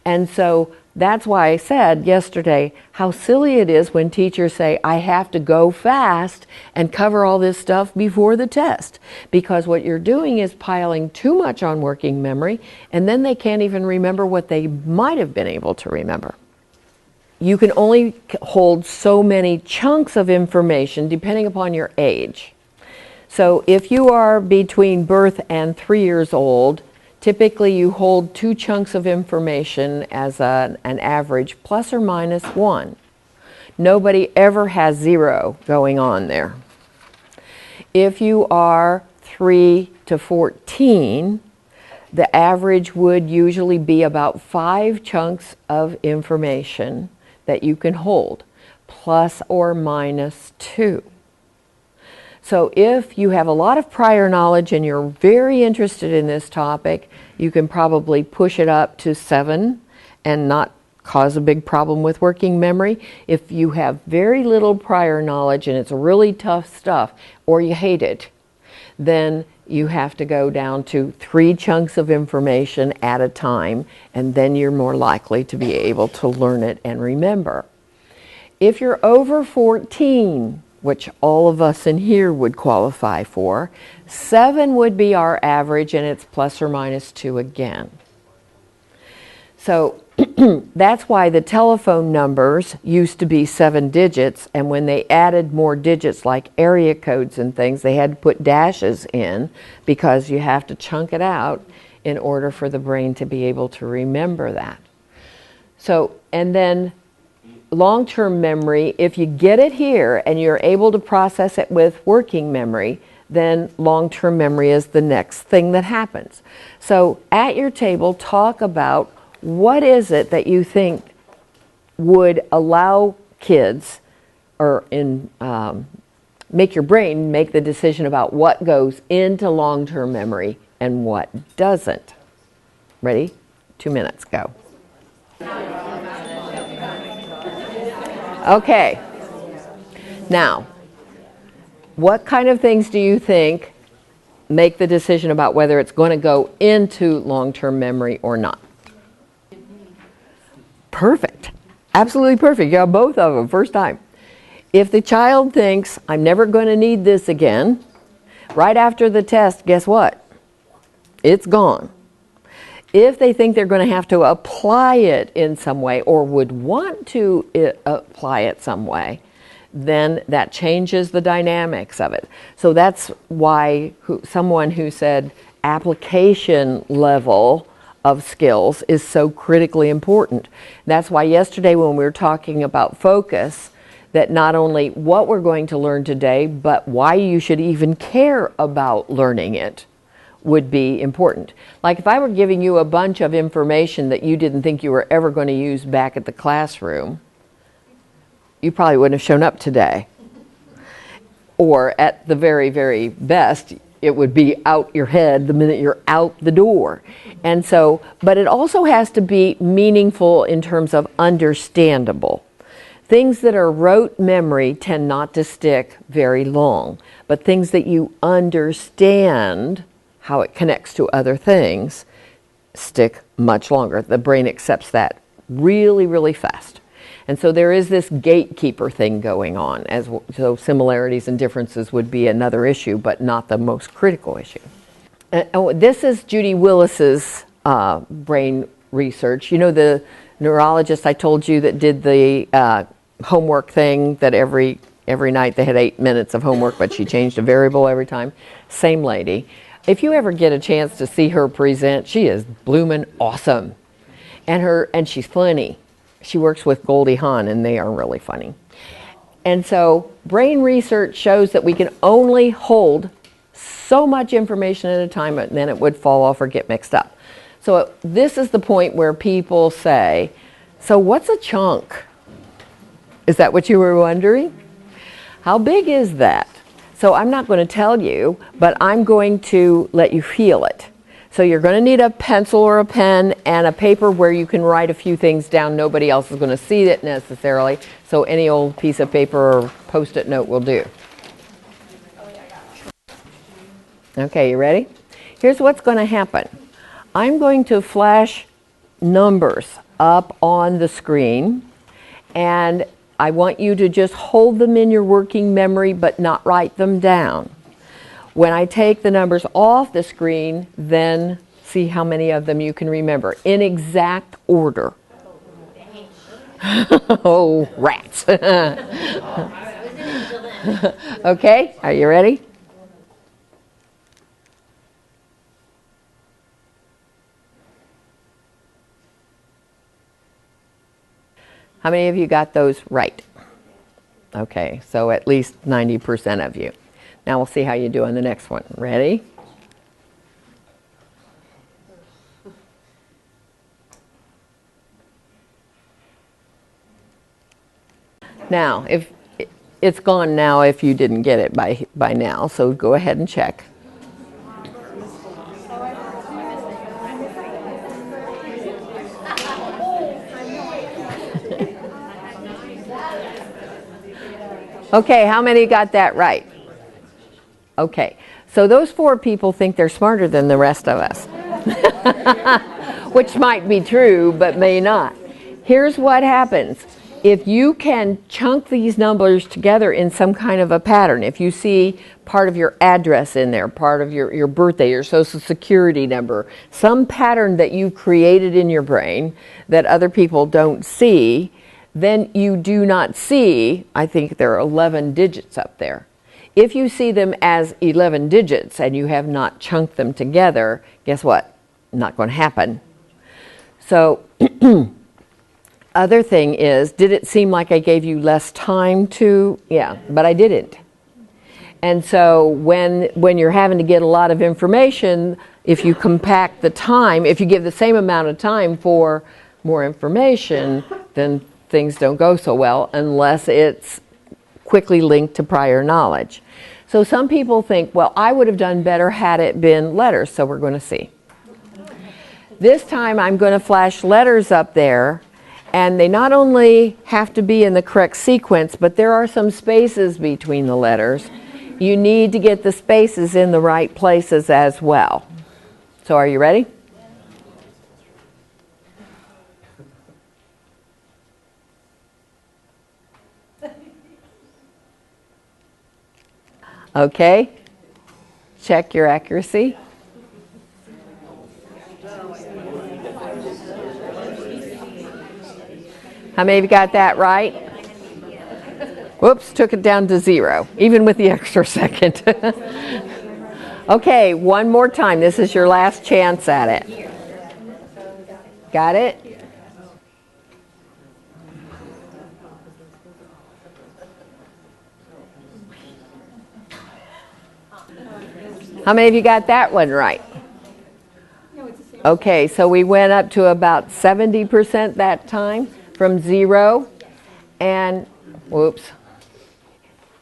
And so that's why I said yesterday how silly it is when teachers say, I have to go fast and cover all this stuff before the test. Because what you're doing is piling too much on working memory, and then they can't even remember what they might have been able to remember. You can only hold so many chunks of information depending upon your age. So if you are between birth and 3 years old, typically you hold 2 chunks of information as an average, plus or minus 1. Nobody ever has 0 going on there. If you are 3 to 14, the average would usually be about 5 chunks of information that you can hold, plus or minus 2. So if you have a lot of prior knowledge and you're very interested in this topic, you can probably push it up to 7 and not cause a big problem with working memory. If you have very little prior knowledge and it's really tough stuff, or you hate it, then you have to go down to 3 chunks of information at a time, and then you're more likely to be able to learn it and remember. If you're over 14, which all of us in here would qualify for, 7 would be our average, and it's plus or minus 2 again. So that's why the telephone numbers used to be 7 digits, and when they added more digits like area codes and things, they had to put dashes in because you have to chunk it out in order for the brain to be able to remember that. So, and then long-term memory, if you get it here and you're able to process it with working memory, then long-term memory is the next thing that happens. So at your table, talk about what is it that you think would allow kids or make your brain make the decision about what goes into long-term memory and what doesn't. Ready? 2 minutes, go. Okay. Now, what kind of things do you think make the decision about whether it's going to go into long-term memory or not? Perfect. Absolutely perfect. You got both of them first time. If the child thinks, I'm never going to need this again, right after the test, guess what? It's gone. If they think they're going to have to apply it in some way or would want to apply it some way, then that changes the dynamics of it. So that's why someone who said application level of skills is so critically important. That's why yesterday when we were talking about focus, that not only what we're going to learn today, but why you should even care about learning it would be important. Like if I were giving you a bunch of information that you didn't think you were ever going to use back at the classroom, you probably wouldn't have shown up today. Or at the very, very best, it would be out your head the minute you're out the door. And so, but it also has to be meaningful in terms of understandable. Things that are rote memory tend not to stick very long, but things that you understand how it connects to other things stick much longer. The brain accepts that really, really fast. And so there is this gatekeeper thing going on, so similarities and differences would be another issue, but not the most critical issue. This is Judy Willis's brain research. You know the neurologist I told you that did the homework thing, that every night they had 8 minutes of homework, but she changed a variable every time? Same lady. If you ever get a chance to see her present, she is bloomin' awesome. And she's funny. She works with Goldie Hawn, and they are really funny. And so brain research shows that we can only hold so much information at a time, and then it would fall off or get mixed up. So this is the point where people say, so what's a chunk? Is that what you were wondering? How big is that? So I'm not going to tell you, but I'm going to let you feel it. So you're going to need a pencil or a pen and a paper where you can write a few things down. Nobody else is going to see it necessarily, so any old piece of paper or Post-it note will do. Okay, you ready? Here's what's going to happen. I'm going to flash numbers up on the screen, and I want you to just hold them in your working memory but not write them down. When I take the numbers off the screen, then see how many of them you can remember in exact order. Oh, rats. Okay, are you ready? How many of you got those right? Okay, so at least 90% of you. Now we'll see how you do on the next one. Ready? Now, if it's gone now if you didn't get it by now, so go ahead and check. Okay, how many got that right? Okay, so those 4 people think they're smarter than the rest of us, which might be true, but may not. Here's what happens. If you can chunk these numbers together in some kind of a pattern, if you see part of your address in there, part of your birthday, your social security number, some pattern that you created in your brain that other people don't see, then you do not see, I think there are 11 digits up there. If you see them as 11 digits and you have not chunked them together, guess what? Not going to happen. So, other thing is, did it seem like I gave you less time to? Yeah, but I didn't. And so when you're having to get a lot of information, if you compact the time, if you give the same amount of time for more information, then things don't go so well unless it's quickly linked to prior knowledge. So some people think, well, I would have done better had it been letters, so we're going to see. This time I'm going to flash letters up there, and they not only have to be in the correct sequence, but there are some spaces between the letters. You need to get the spaces in the right places as well. So are you ready? Okay, check your accuracy. How many of you got that right? Whoops, took it down to 0, even with the extra second. Okay, one more time. This is your last chance at it. Got it? How many of you got that one right? Okay, so we went up to about 70% that time from 0. And, whoops,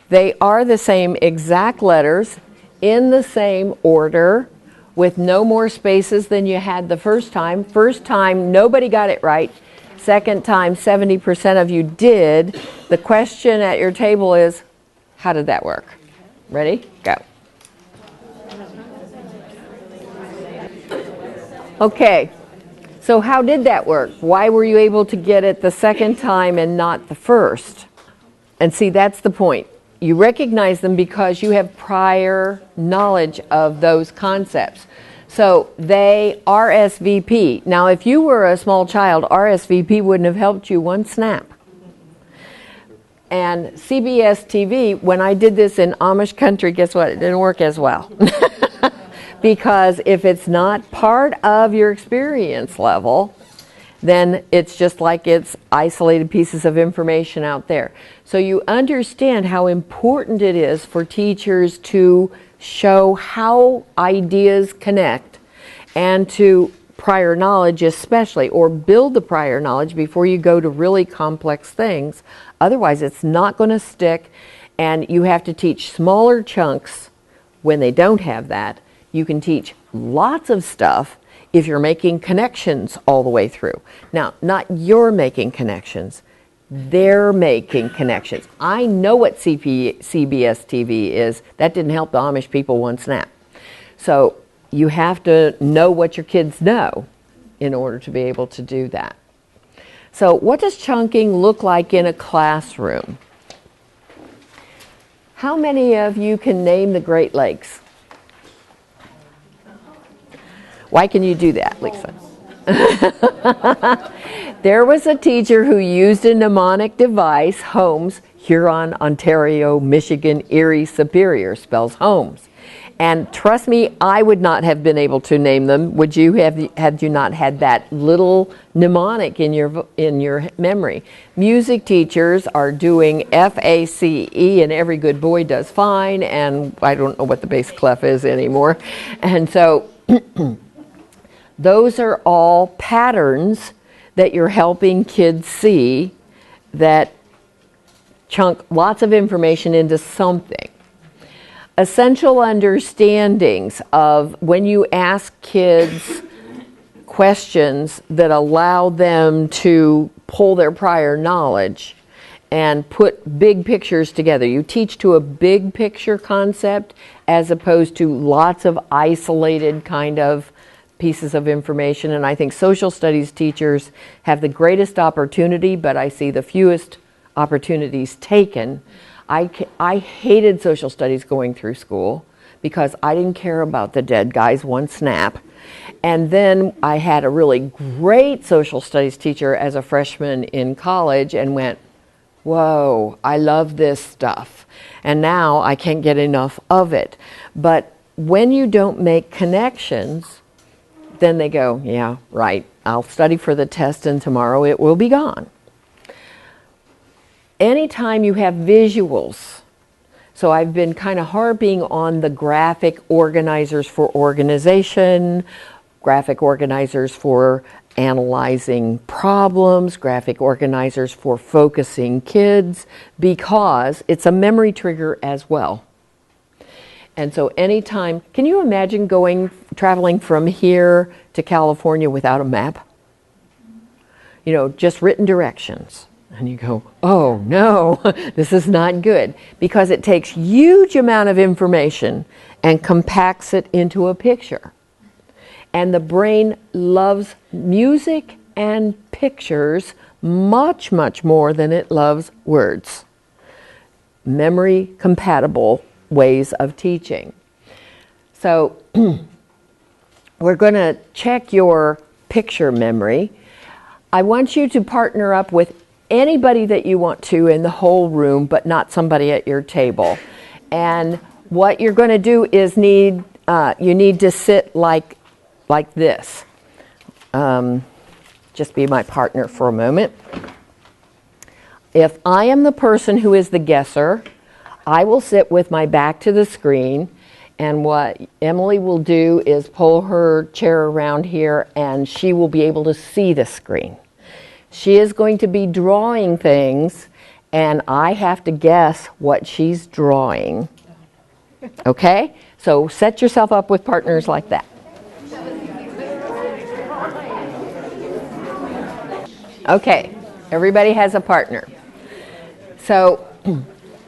they are the same exact letters in the same order with no more spaces than you had the first time. First time, nobody got it right. Second time, 70% of you did. The question at your table is, how did that work? Ready? Go. Okay, so how did that work? Why were you able to get it the second time and not the first? And see, that's the point. You recognize them because you have prior knowledge of those concepts. So they RSVP. Now, if you were a small child, RSVP wouldn't have helped you one snap. And CBS TV, when I did this in Amish country, guess what? It didn't work as well. Because if it's not part of your experience level, then it's just like it's isolated pieces of information out there. So you understand how important it is for teachers to show how ideas connect and to prior knowledge especially, or build the prior knowledge before you go to really complex things. Otherwise, it's not going to stick, and you have to teach smaller chunks when they don't have that. You can teach lots of stuff if you're making connections all the way through. Now, not you're making connections, they're making connections. I know what CBS TV is. That didn't help the Amish people one snap. So you have to know what your kids know in order to be able to do that. So what does chunking look like in a classroom? How many of you can name the Great Lakes? Why can you do that, Lisa? There was a teacher who used a mnemonic device, HOMES, Huron, Ontario, Michigan, Erie, Superior, spells Holmes. And trust me, I would not have been able to name them. Would you have, had you not had that little mnemonic in your memory? Music teachers are doing FACE, and every good boy does fine, and I don't know what the bass clef is anymore. And so those are all patterns that you're helping kids see that chunk lots of information into something. Essential understandings of when you ask kids questions that allow them to pull their prior knowledge and put big pictures together. You teach to a big picture concept as opposed to lots of isolated kind of pieces of information. And I think social studies teachers have the greatest opportunity, but I see the fewest opportunities taken. I hated social studies going through school because I didn't care about the dead guys one snap. And then I had a really great social studies teacher as a freshman in college and went, whoa, I love this stuff. And now I can't get enough of it. But when you don't make connections, then they go, yeah, right, I'll study for the test and tomorrow it will be gone. Anytime you have visuals, so I've been kind of harping on the graphic organizers for organization, graphic organizers for analyzing problems, graphic organizers for focusing kids, because it's a memory trigger as well. And so anytime, can you imagine traveling from here to California without a map? You know, just written directions. And you go, oh no, this is not good. Because it takes huge amount of information and compacts it into a picture. And the brain loves music and pictures much, much more than it loves words. Memory compatible ways of teaching. So we're going to check your picture memory. I want you to partner up with anybody that you want to in the whole room, but not somebody at your table. And what you're going to do is you need to sit like this. Just be my partner for a moment. If I am the person who is the guesser, I will sit with my back to the screen, and what Emily will do is pull her chair around here and she will be able to see the screen. She is going to be drawing things, and I have to guess what she's drawing. Okay? So set yourself up with partners like that. Okay, everybody has a partner. So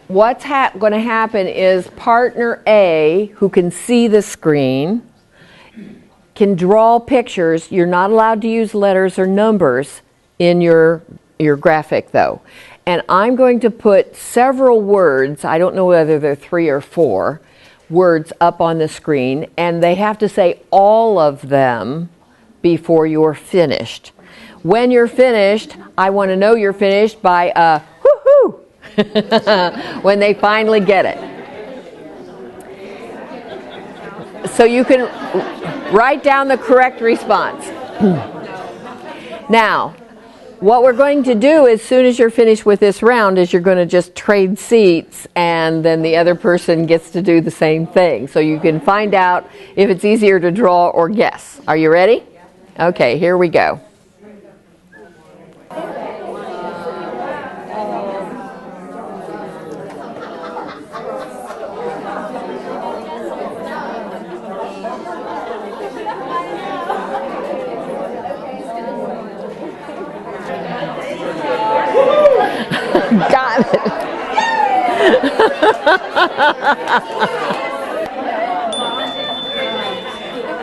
what's going to happen is partner A, who can see the screen, can draw pictures. You're not allowed to use letters or numbers in your graphic though. And I'm going to put several words, I don't know whether they're 3 or 4 words up on the screen, and they have to say all of them before you're finished. When you're finished, I want to know you're finished by a woohoo when they finally get it. So you can write down the correct response. Now, what we're going to do as soon as you're finished with this round is you're going to just trade seats, and then the other person gets to do the same thing. So you can find out if it's easier to draw or guess. Are you ready? Okay, here we go. Got it.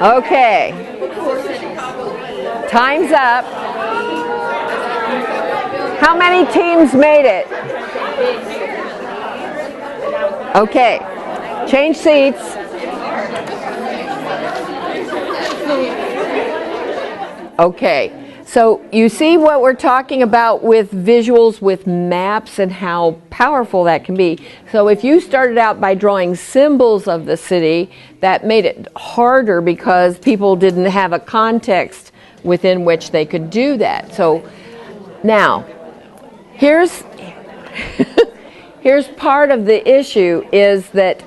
Okay. Time's up. How many teams made it? Okay. Change seats. Okay. So you see what we're talking about with visuals, with maps, and how powerful that can be. So if you started out by drawing symbols of the city, that made it harder because people didn't have a context within which they could do that. So now, here's part of the issue is that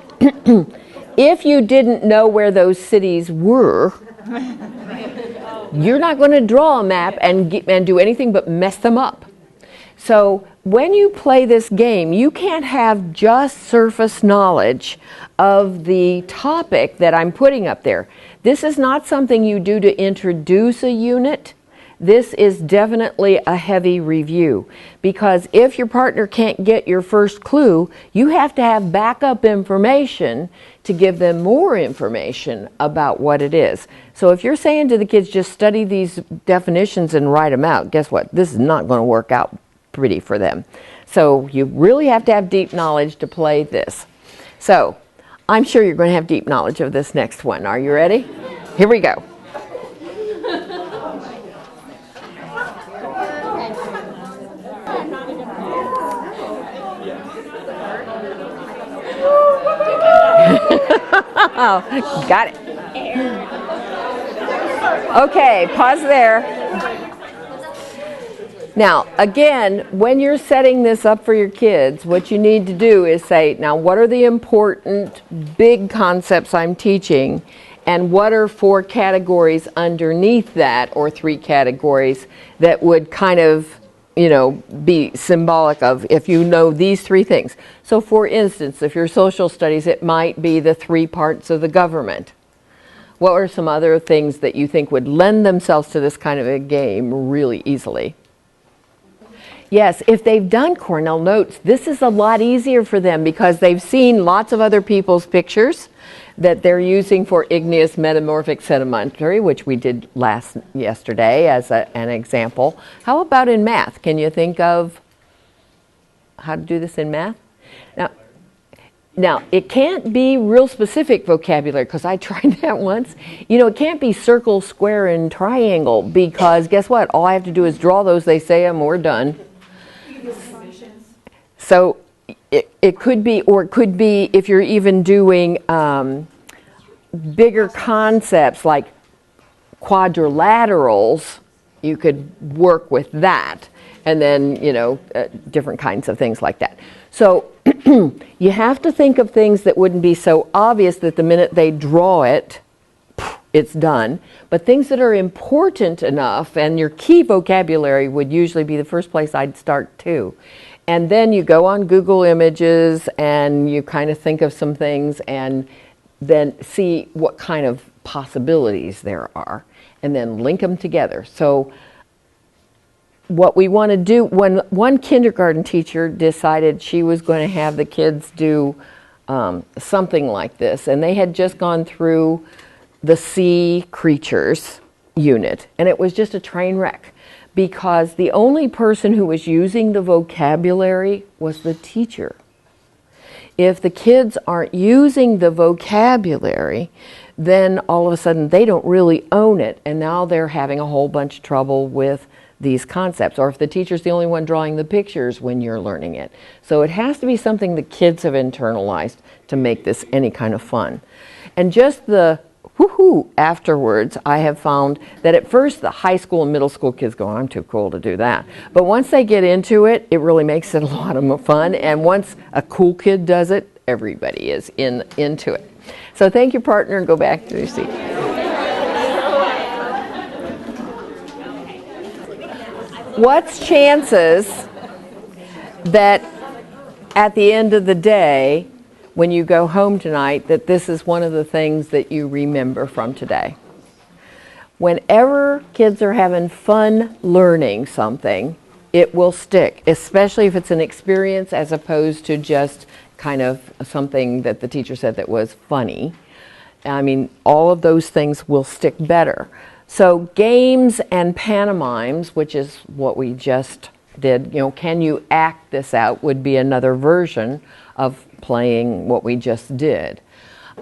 if you didn't know where those cities were, you're not going to draw a map and do anything but mess them up. So when you play this game, you can't have just surface knowledge of the topic that I'm putting up there. This is not something you do to introduce a unit. This is definitely a heavy review, because if your partner can't get your first clue, you have to have backup information to give them more information about what it is. So if you're saying to the kids, just study these definitions and write them out, guess what? This is not going to work out pretty for them. So you really have to have deep knowledge to play this. So I'm sure you're going to have deep knowledge of this next one. Are you ready? Here we go. Oh, got it. Okay, pause there. Now, again, when you're setting this up for your kids, what you need to do is say, now what are the important big concepts I'm teaching, and what are 4 categories underneath that, or 3 categories that would kind of, you know, be symbolic of if you know these 3 things. So for instance, if you're social studies, it might be the 3 parts of the government. What are some other things that you think would lend themselves to this kind of a game really easily? Yes, if they've done Cornell Notes, this is a lot easier for them because they've seen lots of other people's pictures that they're using for igneous metamorphic sedimentary, which we did yesterday as an example. How about in math? Can you think of how to do this in math? Now, it can't be real specific vocabulary because I tried that once. You know, it can't be circle, square, and triangle because guess what? All I have to do is draw those, they say them, we're done. So it could be, or it could be if you're even doing bigger concepts like quadrilaterals, you could work with that. And then, you know, different kinds of things like that. So you have to think of things that wouldn't be so obvious that the minute they draw it, it's done. But things that are important enough, and your key vocabulary would usually be the first place I'd start too. And then you go on Google Images and you kind of think of some things and then see what kind of possibilities there are and then link them together. So what we want to do, when one kindergarten teacher decided she was going to have the kids do something like this, and they had just gone through the sea creatures unit, and it was just a train wreck because the only person who was using the vocabulary was the teacher. If the kids aren't using the vocabulary, then all of a sudden they don't really own it, and now they're having a whole bunch of trouble with these concepts, or if the teacher's the only one drawing the pictures when you're learning it. So it has to be something the kids have internalized to make this any kind of fun. And just the woohoo afterwards, I have found that at first the high school and middle school kids go, I'm too cool to do that. But once they get into it, it really makes it a lot of fun. And once a cool kid does it, everybody is into it. So thank you, partner, and go back to your seat. What's chances that at the end of the day, when you go home tonight, that this is one of the things that you remember from today? Whenever kids are having fun learning something, it will stick, especially if it's an experience as opposed to just kind of something that the teacher said that was funny. I mean, all of those things will stick better. So games and pantomimes, which is what we just did, can you act this out, would be another version of playing what we just did.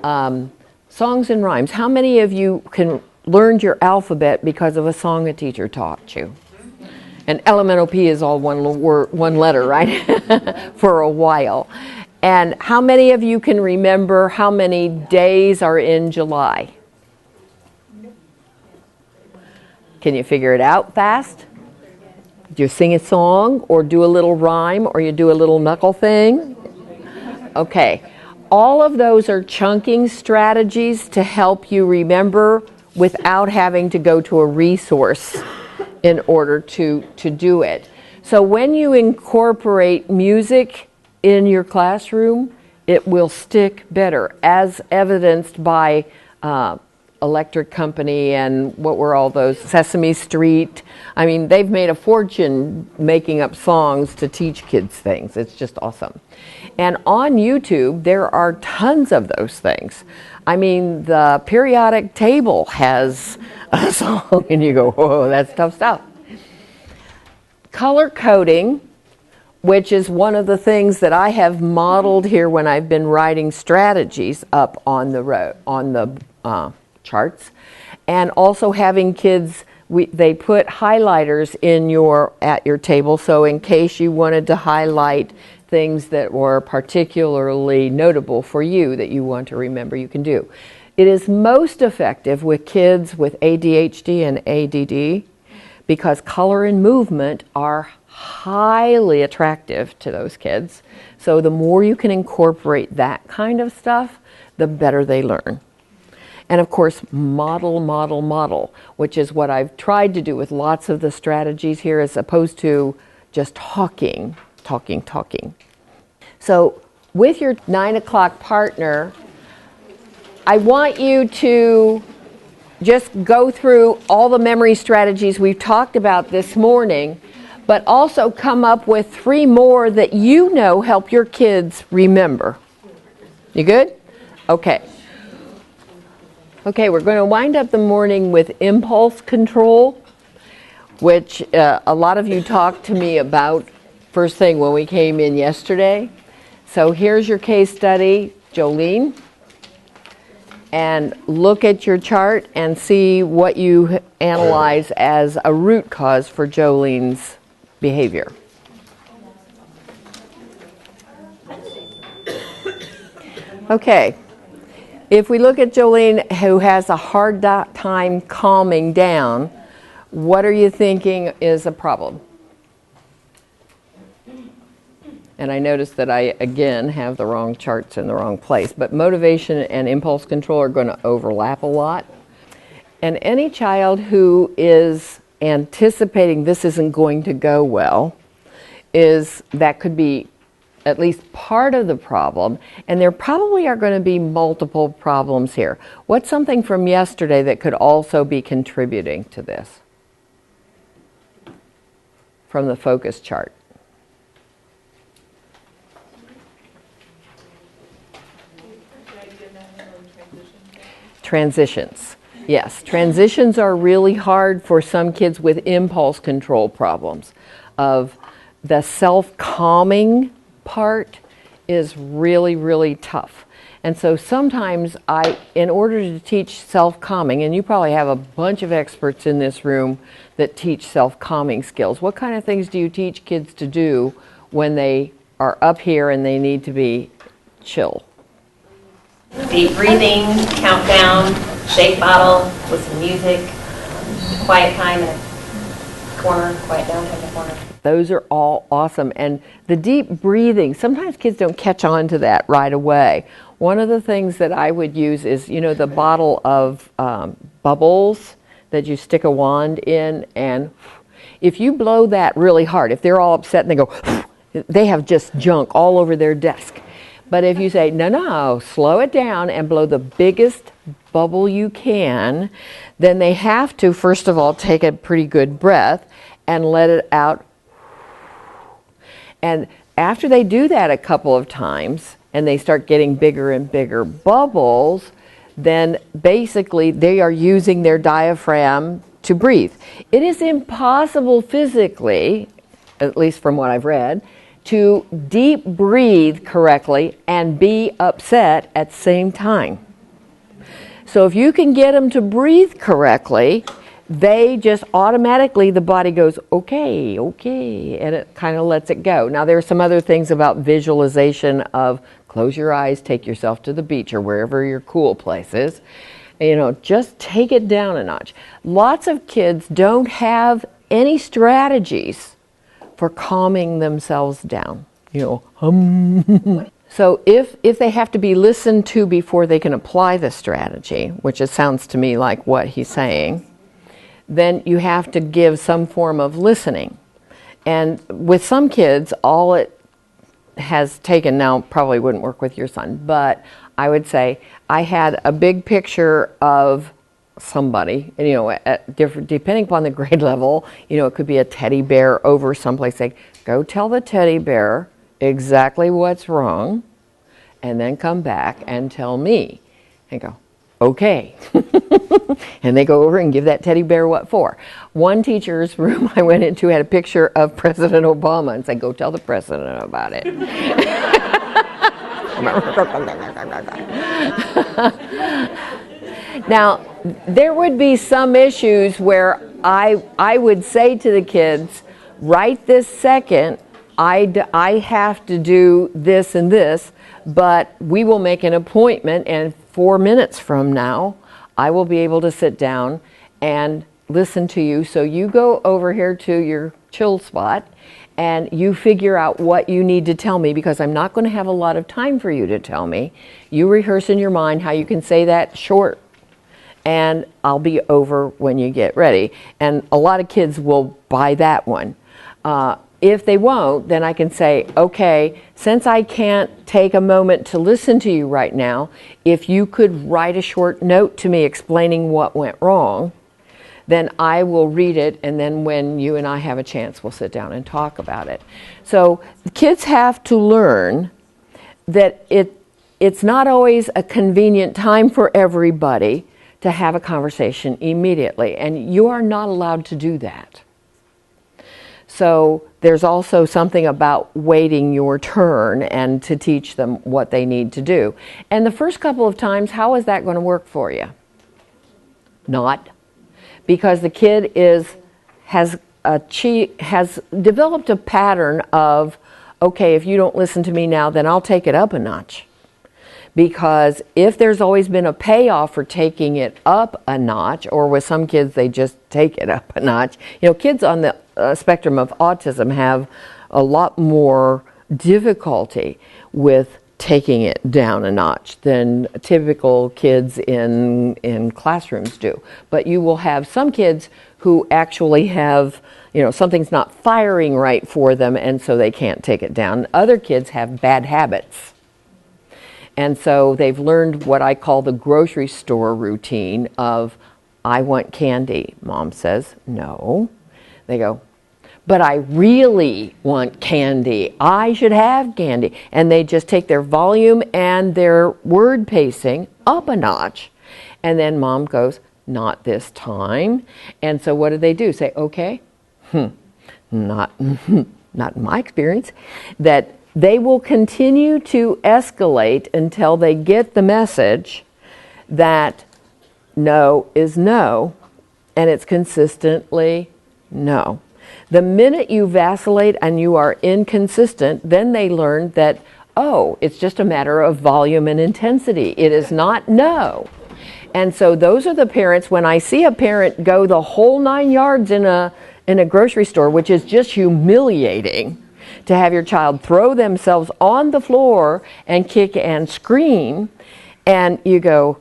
Songs and rhymes. How many of you learned your alphabet because of a song a teacher taught you? And elemental P is all one letter, right? For a while. And how many of you can remember how many days are in July? Can you figure it out fast? Do you sing a song or do a little rhyme or you do a little knuckle thing? Okay. All of those are chunking strategies to help you remember without having to go to a resource in order to do it. So when you incorporate music in your classroom, it will stick better, as evidenced by Electric Company and what were all those, Sesame Street. I mean, they've made a fortune making up songs to teach kids things. It's just awesome. And on YouTube, there are tons of those things. I mean, the periodic table has a song, and you go, whoa, that's tough stuff. Color coding, which is one of the things that I have modeled here when I've been writing strategies up on the charts, and also having kids, they put highlighters at your table, so in case you wanted to highlight things that were particularly notable for you that you want to remember, you can do. It is most effective with kids with ADHD and ADD because color and movement are highly attractive to those kids. So the more you can incorporate that kind of stuff, the better they learn. And of course, model, which is what I've tried to do with lots of the strategies here as opposed to just talking. So with your 9 o'clock partner, I want you to just go through all the memory strategies we've talked about this morning, but also come up with 3 more that you know help your kids remember. You good? Okay. Okay, we're going to wind up the morning with impulse control, which a lot of you talked to me about first thing when we came in yesterday. So here's your case study, Jolene. And look at your chart and see what you analyze as a root cause for Jolene's behavior. Okay. If we look at Jolene, who has a hard time calming down, what are you thinking is a problem? And I noticed that I, again, have the wrong charts in the wrong place. But motivation and impulse control are going to overlap a lot. And any child who is anticipating this isn't going to go well, that could be at least part of the problem. And there probably are going to be multiple problems here. What's something from yesterday that could also be contributing to this? From the focus chart. Transitions. Yes, transitions are really hard for some kids with impulse control problems. Of the self-calming part is really, really tough. And so sometimes in order to teach self-calming, and you probably have a bunch of experts in this room that teach self-calming skills. What kind of things do you teach kids to do when they are up here and they need to be chill? Deep breathing, countdown, shake bottle with some music, quiet time in a corner, quiet down in the corner. Those are all awesome. And the deep breathing, sometimes kids don't catch on to that right away. One of the things that I would use is, the bottle of bubbles that you stick a wand in, and if you blow that really hard, if they're all upset and they go, they have just junk all over their desk. But if you say, no, slow it down and blow the biggest bubble you can, then they have to, first of all, take a pretty good breath and let it out And after they do that a couple of times and they start getting bigger and bigger bubbles, then basically they are using their diaphragm to breathe. It is impossible physically, at least from what I've read, to deep breathe correctly and be upset at the same time. So if you can get them to breathe correctly, they just automatically, the body goes, okay, okay, and it kind of lets it go. Now there are some other things about visualization of close your eyes, take yourself to the beach or wherever your cool place is. Just take it down a notch. Lots of kids don't have any strategies for calming themselves down. So if they have to be listened to before they can apply the strategy, which it sounds to me like what he's saying, then you have to give some form of listening. And with some kids, all it has taken, now probably wouldn't work with your son, but I would say I had a big picture of somebody, at different, depending upon the grade level, it could be a teddy bear over someplace. Say, go tell the teddy bear exactly what's wrong, and then come back and tell me. And go, okay. And they go over and give that teddy bear what for. One teacher's room I went into had a picture of President Obama and said, go tell the president about it. Now, there would be some issues where I would say to the kids, right this second, I have to do this and this, but we will make an appointment, and 4 minutes from now, I will be able to sit down and listen to you. So you go over here to your chill spot and you figure out what you need to tell me, because I'm not going to have a lot of time for you to tell me. You rehearse in your mind how you can say that short, and I'll be over when you get ready. And a lot of kids will buy that one. If they won't, then I can say, okay, since I can't take a moment to listen to you right now, if you could write a short note to me explaining what went wrong, then I will read it, and then when you and I have a chance, we'll sit down and talk about it. So the kids have to learn that it's not always a convenient time for everybody to have a conversation immediately, and you are not allowed to do that. So there's also something about waiting your turn and to teach them what they need to do. And the first couple of times, how is that going to work for you? Not. Because the kid has developed a pattern of, okay, if you don't listen to me now, then I'll take it up a notch. Because if there's always been a payoff for taking it up a notch, or with some kids they just take it up a notch, kids on the spectrum of autism have a lot more difficulty with taking it down a notch than typical kids in classrooms do. But you will have some kids who actually have, something's not firing right for them, and so they can't take it down. Other kids have bad habits. And so they've learned what I call the grocery store routine of, I want candy. Mom says, no. They go, but I really want candy. I should have candy. And they just take their volume and their word pacing up a notch. And then mom goes, not this time. And so what do? Say, okay, not in my experience, that they will continue to escalate until they get the message that no is no, and it's consistently no. The minute you vacillate and you are inconsistent, then they learn that, oh, it's just a matter of volume and intensity. It is not no. And so those are the parents, when I see a parent go the whole 9 yards in a grocery store, which is just humiliating, to have your child throw themselves on the floor and kick and scream, and you go,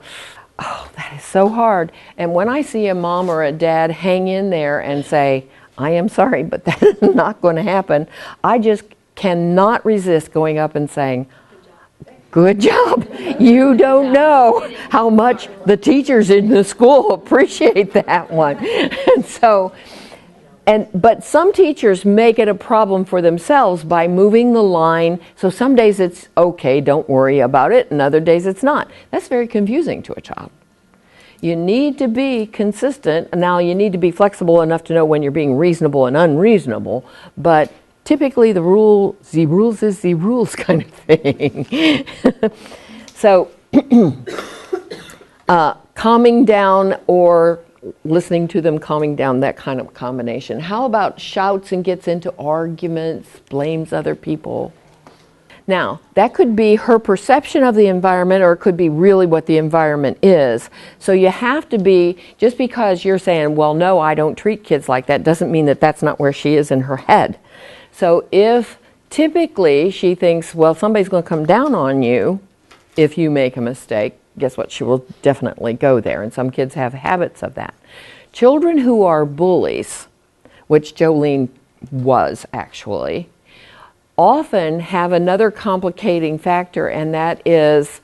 oh, that is so hard. And when I see a mom or a dad hang in there and say, I am sorry, but that is not going to happen, I just cannot resist going up and saying, good job. You don't know how much the teachers in the school appreciate that one. And so But some teachers make it a problem for themselves by moving the line. So some days it's okay, don't worry about it, and other days it's not. That's very confusing to a child. You need to be consistent. Now, you need to be flexible enough to know when you're being reasonable and unreasonable, but typically the rules is the rules kind of thing. So, calming down or listening to them calming down, that kind of combination. How about shouts and gets into arguments, blames other people? Now, that could be her perception of the environment, or it could be really what the environment is. So you have to be, just because you're saying, well, no, I don't treat kids like that, doesn't mean that that's not where she is in her head. So if typically she thinks, well, somebody's going to come down on you if you make a mistake, guess what? She will definitely go there. And some kids have habits of that. Children who are bullies, which Jolene was actually, often have another complicating factor, and that is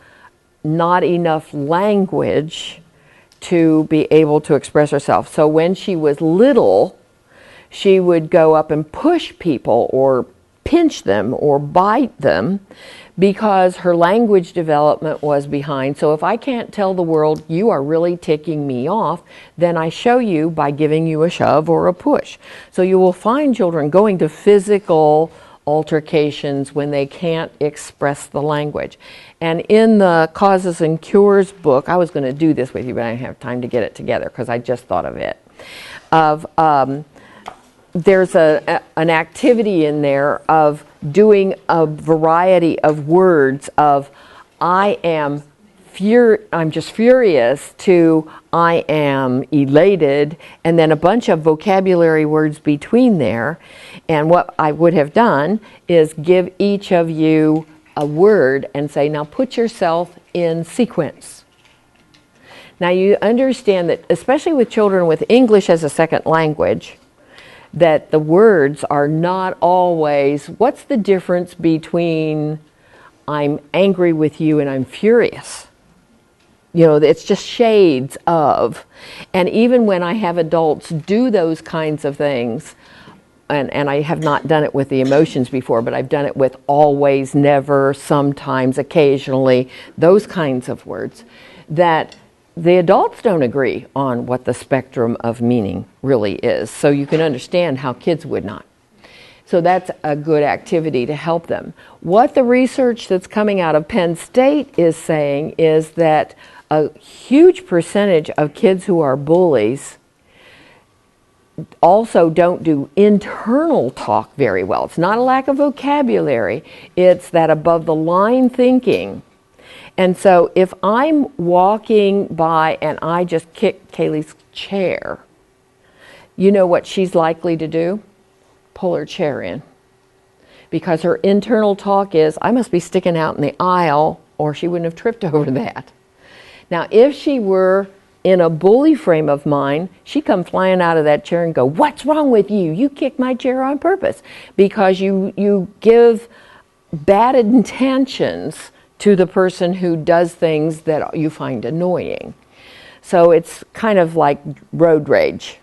not enough language to be able to express herself. So when she was little, she would go up and push people or pinch them or bite them because her language development was behind. So if I can't tell the world, you are really ticking me off, then I show you by giving you a shove or a push. So you will find children going to physical altercations when they can't express the language. And in the Causes and Cures book, I was going to do this with you, but I didn't have time to get it together because I just thought of it. There's an activity in there of doing a variety of words of I'm just furious to I am elated, and then a bunch of vocabulary words between there. And what I would have done is give each of you a word and say, now put yourself in sequence. Now you understand that, especially with children with English as a second language, that the words are not always, what's the difference between I'm angry with you and I'm furious? You know, it's just shades of. And even when I have adults do those kinds of things, and I have not done it with the emotions before, but I've done it with always, never, sometimes, occasionally, those kinds of words, that the adults don't agree on what the spectrum of meaning really is. So you can understand how kids would not. So that's a good activity to help them. What the research that's coming out of Penn State is saying is that a huge percentage of kids who are bullies also don't do internal talk very well. It's not a lack of vocabulary, it's that above the line thinking. And so if I'm walking by and I just kick Kaylee's chair, you know what she's likely to do? Pull her chair in. Because her internal talk is, I must be sticking out in the aisle or she wouldn't have tripped over that. Now, if she were in a bully frame of mind, she'd come flying out of that chair and go, what's wrong with you? You kicked my chair on purpose. Because you give bad intentions to the person who does things that you find annoying. So it's kind of like road rage.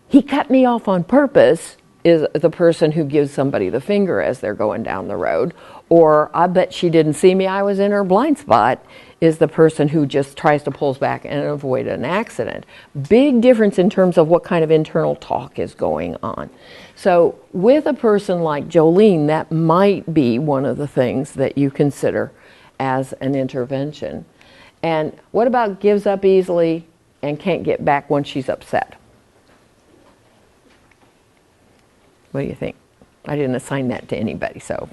He cut me off on purpose is the person who gives somebody the finger as they're going down the road. Or I bet she didn't see me, I was in her blind spot, is the person who just tries to pull back and avoid an accident. Big difference in terms of what kind of internal talk is going on. So with a person like Jolene, that might be one of the things that you consider as an intervention. And what about gives up easily and can't get back once she's upset? What do you think? I didn't assign that to anybody, so.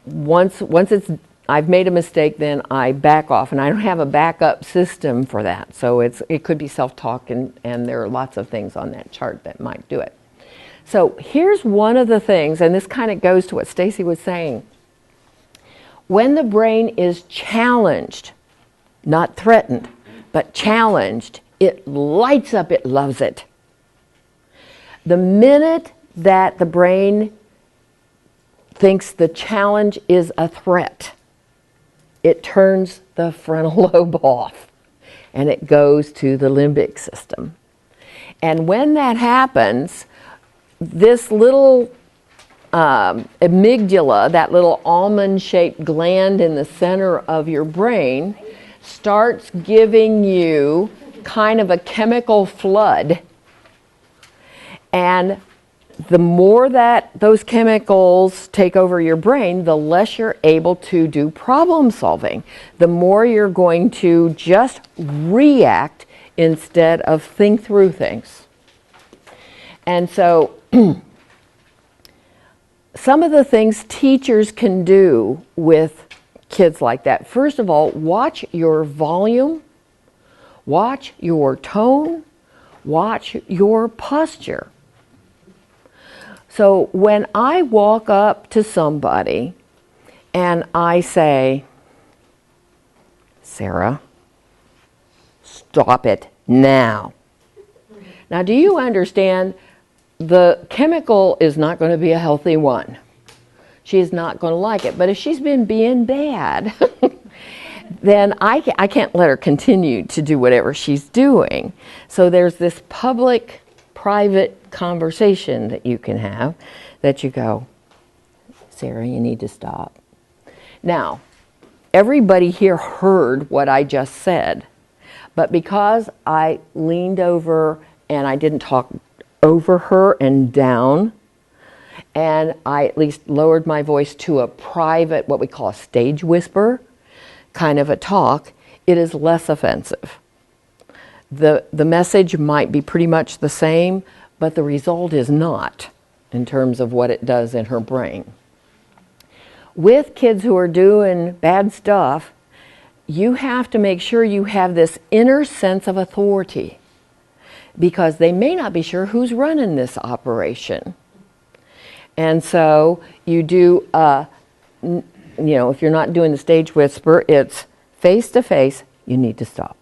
Once it's, I've made a mistake, then I back off, and I don't have a backup system for that. So it could be self-talk, and there are lots of things on that chart that might do it. So here's one of the things, and this kind of goes to what Stacy was saying. When the brain is challenged, not threatened, but challenged, it lights up, it loves it. The minute that the brain thinks the challenge is a threat, it turns the frontal lobe off and it goes to the limbic system. And when that happens, this little amygdala, that little almond-shaped gland in the center of your brain, starts giving you kind of a chemical flood. And the more that those chemicals take over your brain, the less you're able to do problem solving. The more you're going to just react instead of think through things. And so some of the things teachers can do with kids like that, first of all, watch your volume, watch your tone, watch your posture. So when I walk up to somebody and I say, Sarah, stop it now. Now, do you understand? The chemical is not going to be a healthy one. She's not going to like it. But if she's been being bad, then I can't let her continue to do whatever she's doing. So there's this public, private conversation that you can have that you go, Sarah, you need to stop. Now, everybody here heard what I just said, but because I leaned over and I didn't talk over her and down, and I at least lowered my voice to a private, what we call a stage whisper, kind of a talk, it is less offensive. The message might be pretty much the same, but the result is not in terms of what it does in her brain. With kids who are doing bad stuff, you have to make sure you have this inner sense of authority, because they may not be sure who's running this operation. And so you do, if you're not doing the stage whisper, it's face to face, you need to stop.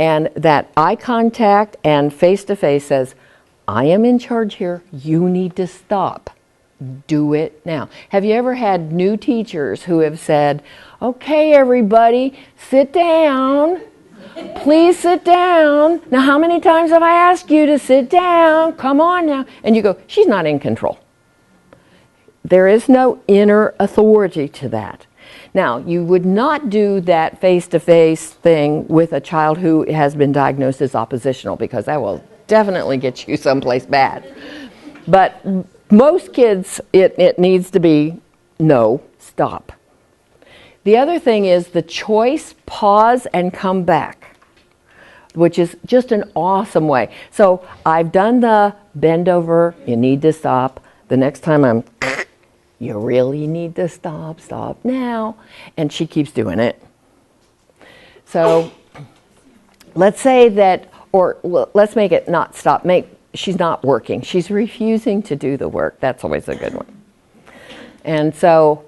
And that eye contact and face to face says, I am in charge here, you need to stop. Do it now. Have you ever had new teachers who have said, okay, everybody, sit down. Please sit down. Now, how many times have I asked you to sit down? Come on now. And you go, she's not in control. There is no inner authority to that. Now, you would not do that face-to-face thing with a child who has been diagnosed as oppositional, because that will definitely get you someplace bad. But most kids, it needs to be, no, stop. The other thing is the choice, pause, and come back, which is just an awesome way. So I've done the bend over, you need to stop. The next time I'm, you really need to stop now. And she keeps doing it. So let's say that, or let's make it not stop. She's not working. She's refusing to do the work. That's always a good one. And so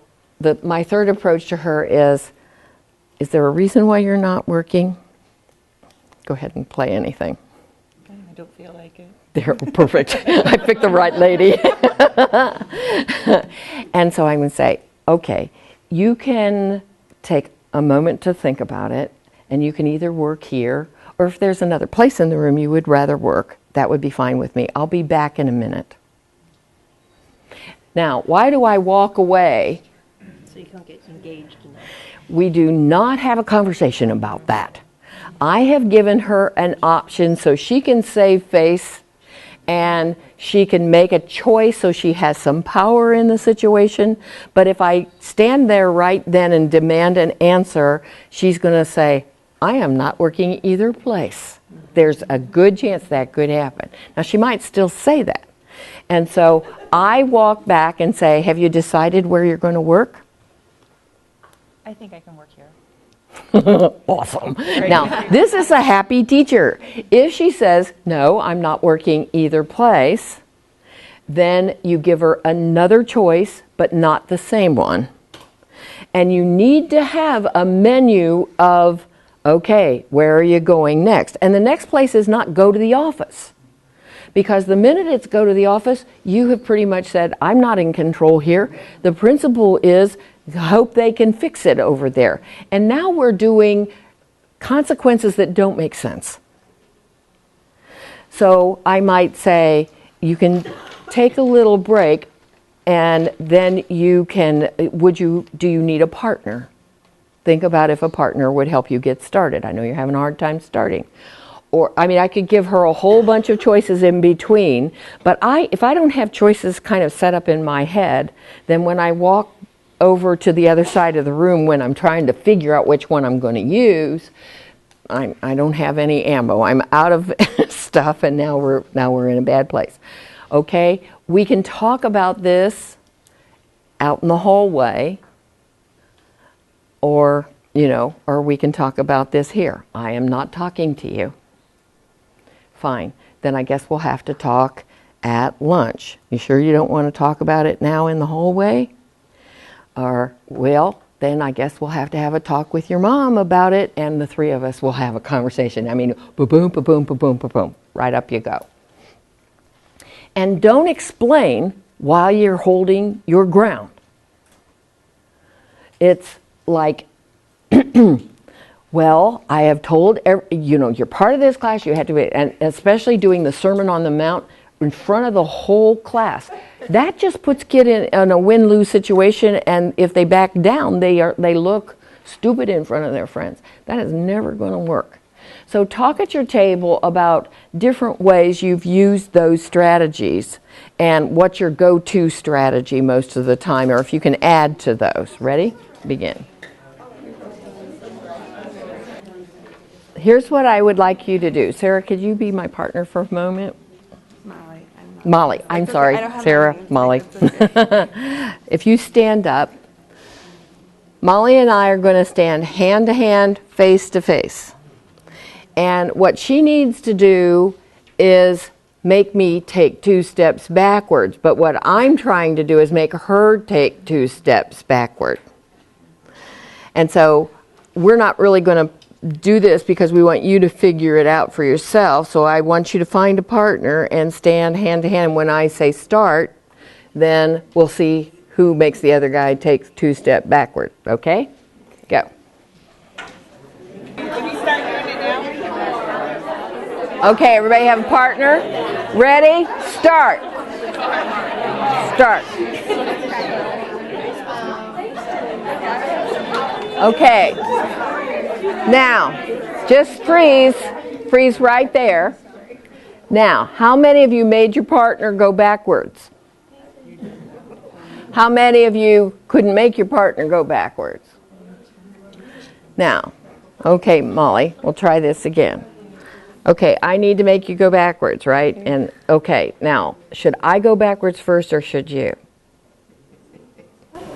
my third approach to her is there a reason why you're not working? Go ahead and play anything. I don't feel like it. There, perfect. I picked the right lady. And so I'm going to say, okay, you can take a moment to think about it, and you can either work here, or if there's another place in the room you would rather work, that would be fine with me. I'll be back in a minute. Now, why do I walk away? So you can't get engaged enough. We do not have a conversation about that. I have given her an option so she can save face and she can make a choice so she has some power in the situation. But if I stand there right then and demand an answer, she's going to say, I am not working either place. There's a good chance that could happen. Now, she might still say that. And so I walk back and say, have you decided where you're going to work? I think I can work here. Awesome. Now, this is a happy teacher. If she says, no, I'm not working either place, then you give her another choice, but not the same one. And you need to have a menu of, okay, where are you going next? And the next place is not go to the office. Because the minute it's go to the office, you have pretty much said, I'm not in control here. The principal is, hope they can fix it over there. And now we're doing consequences that don't make sense. So I might say, you can take a little break, and then you can, do you need a partner? Think about if a partner would help you get started. I know you're having a hard time starting. Or, I mean, I could give her a whole bunch of choices in between, but if I don't have choices kind of set up in my head, then when I walk over to the other side of the room when I'm trying to figure out which one I'm going to use, I don't have any ammo. I'm out of stuff, and now we're in a bad place. Okay, we can talk about this out in the hallway, or we can talk about this here. I am not talking to you. Fine, then I guess we'll have to talk at lunch. You sure you don't want to talk about it now in the hallway? Or, well, then I guess we'll have to have a talk with your mom about it, and the three of us will have a conversation. I mean, ba-boom, ba-boom, ba-boom, ba-boom. Right up you go. And don't explain while you're holding your ground. It's like, well, I have told, you're part of this class, you have to be, and especially doing the Sermon on the Mount in front of the whole class. That just puts kid in a win-lose situation, and if they back down, they look stupid in front of their friends. That is never going to work. So talk at your table about different ways you've used those strategies and what's your go-to strategy most of the time, or if you can add to those. Ready? Begin. Here's what I would like you to do. Sarah, could you be my partner for a moment? Molly, I'm sorry, Sarah, Molly. If you stand up, Molly and I are going to stand hand to hand, face to face. And what she needs to do is make me take 2 steps backwards. But what I'm trying to do is make her take 2 steps backward. And so we're not really going to do this because we want you to figure it out for yourself. So I want you to find a partner and stand hand to hand. When I say start, then we'll see who makes the other guy take 2 steps backward. Okay? Go. Okay, everybody have a partner? Ready? Start. Start. Okay. Now, just freeze. Freeze right there. Now, how many of you made your partner go backwards? How many of you couldn't make your partner go backwards? Now, okay, Molly, we'll try this again. Okay, I need to make you go backwards, right? And okay, now, should I go backwards first or should you?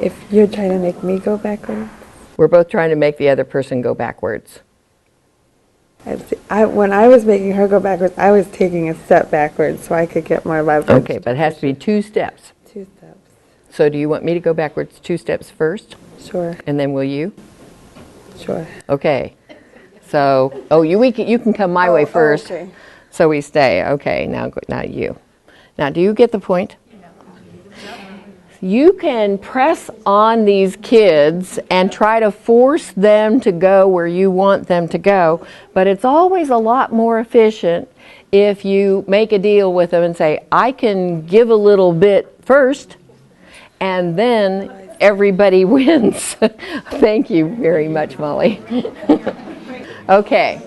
If you're trying to make me go backwards, We're both trying to make the other person go backwards. when I was making her go backwards, I was taking a step backwards so I could get more leverage. Okay, but it has to be 2 steps. 2 steps. So do you want me to go backwards 2 steps first? Sure, And then will you? sure. Okay. So, you can come my way first. Okay. So we stay. Okay, now you. Now, do you get the point? You can press on these kids and try to force them to go where you want them to go, but it's always a lot more efficient if you make a deal with them and say, I can give a little bit first, and then everybody wins. Thank you very much, Molly. Okay,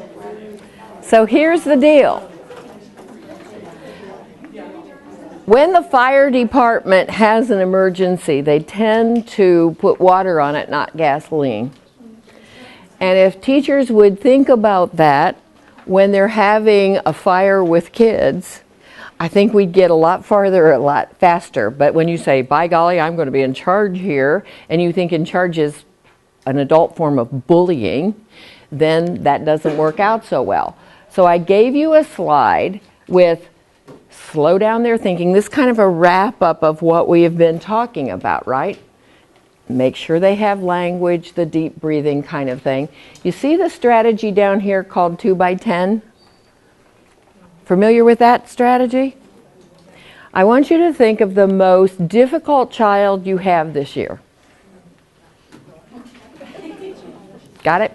so here's the deal. When the fire department has an emergency, they tend to put water on it, not gasoline. And if teachers would think about that when they're having a fire with kids, I think we'd get a lot farther, a lot faster. But when you say, by golly, I'm going to be in charge here, and you think in charge is an adult form of bullying, then that doesn't work out so well. So I gave you a slide with slow down their thinking. This is kind of a wrap up of what we have been talking about, right? Make sure they have language, the deep breathing kind of thing. You see the strategy down here called 2 by 10? Familiar with that strategy? I want you to think of the most difficult child you have this year. Got it?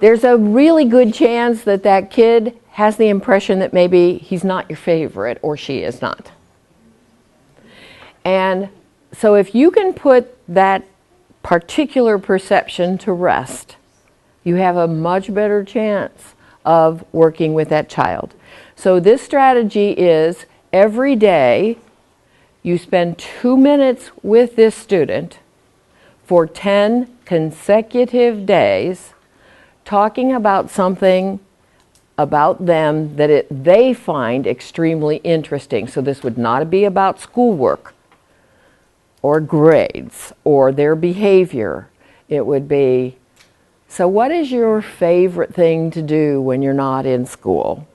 there's a really good chance that that kid has the impression that maybe he's not your favorite or she is not. And so if you can put that particular perception to rest, you have a much better chance of working with that child. So this strategy is every day you spend 2 minutes with this student for 10 consecutive days talking about something about them that they find extremely interesting. So this would not be about schoolwork or grades or their behavior. It would be, so what is your favorite thing to do when you're not in school?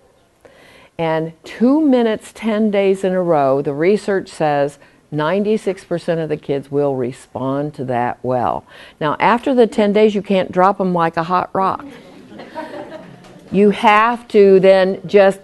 And 2 minutes, 10 days in a row, the research says 96% of the kids will respond to that well. Now, after the 10 days, you can't drop them like a hot rock. You have to then just,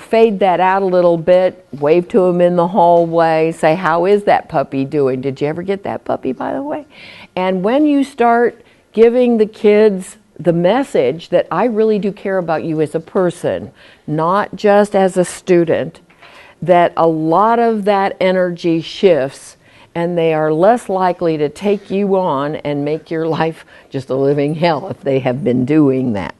fade that out a little bit, wave to them in the hallway, say, how is that puppy doing? Did you ever get that puppy, by the way? And when you start giving the kids the message that I really do care about you as a person, not just as a student, that a lot of that energy shifts and they are less likely to take you on and make your life just a living hell if they have been doing that.